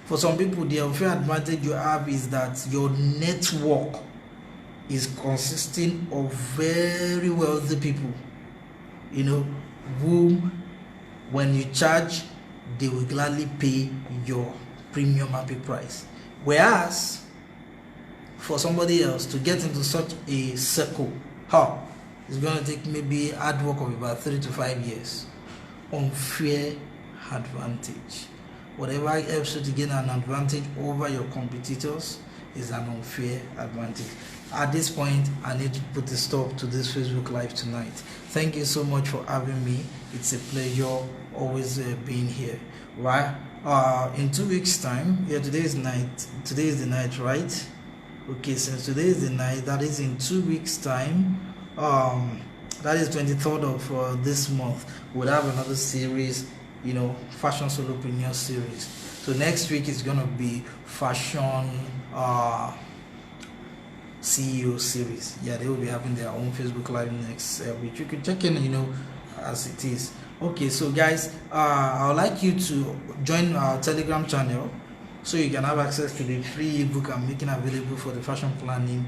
For some people, the unfair advantage you have is that your network is consisting of very wealthy people, whom when you charge, they will gladly pay your premium happy price. Whereas for somebody else to get into such a circle, it's going to take maybe hard work of about 3 to 5 years. Unfair advantage. Whatever helps you to gain an advantage over your competitors is an unfair advantage. At this point, I need to put a stop to this Facebook Live tonight. Thank you so much for having me. It's a pleasure always being here. Right? In 2 weeks' time, today is the night, right? Okay, since today is the night, that is in 2 weeks' time. That is 23rd of this month. We'll have another series, fashion solopreneur series. So next week is gonna be fashion CEO series. They will be having their own Facebook Live next week. You can check in, as it is. Okay, so guys, I would like you to join our Telegram channel so you can have access to the free ebook I'm making available for the fashion planning,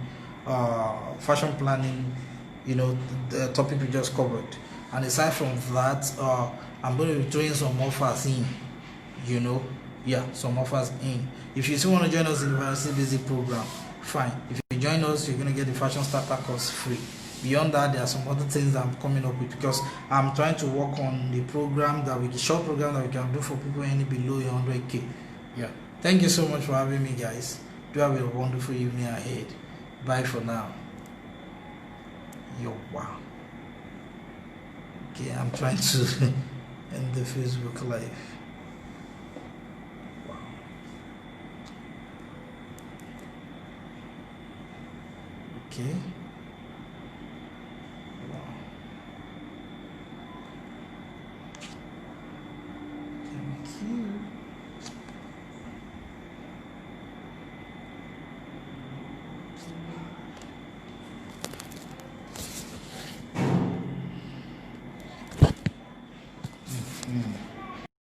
the topic we just covered. And aside from that, I'm going to be throwing some offers in, some offers in. If you still want to join us in the University Basic program, fine. If you join us, you're going to get the fashion starter course free. Beyond that, there are some other things that I'm coming up with, because I'm trying to work on the short program that we can do for people earning below 100K. Thank you so much for having me, guys. Do have a wonderful evening ahead. Bye for now. Wow. Okay, I'm trying to end the Facebook Live. Wow. Okay.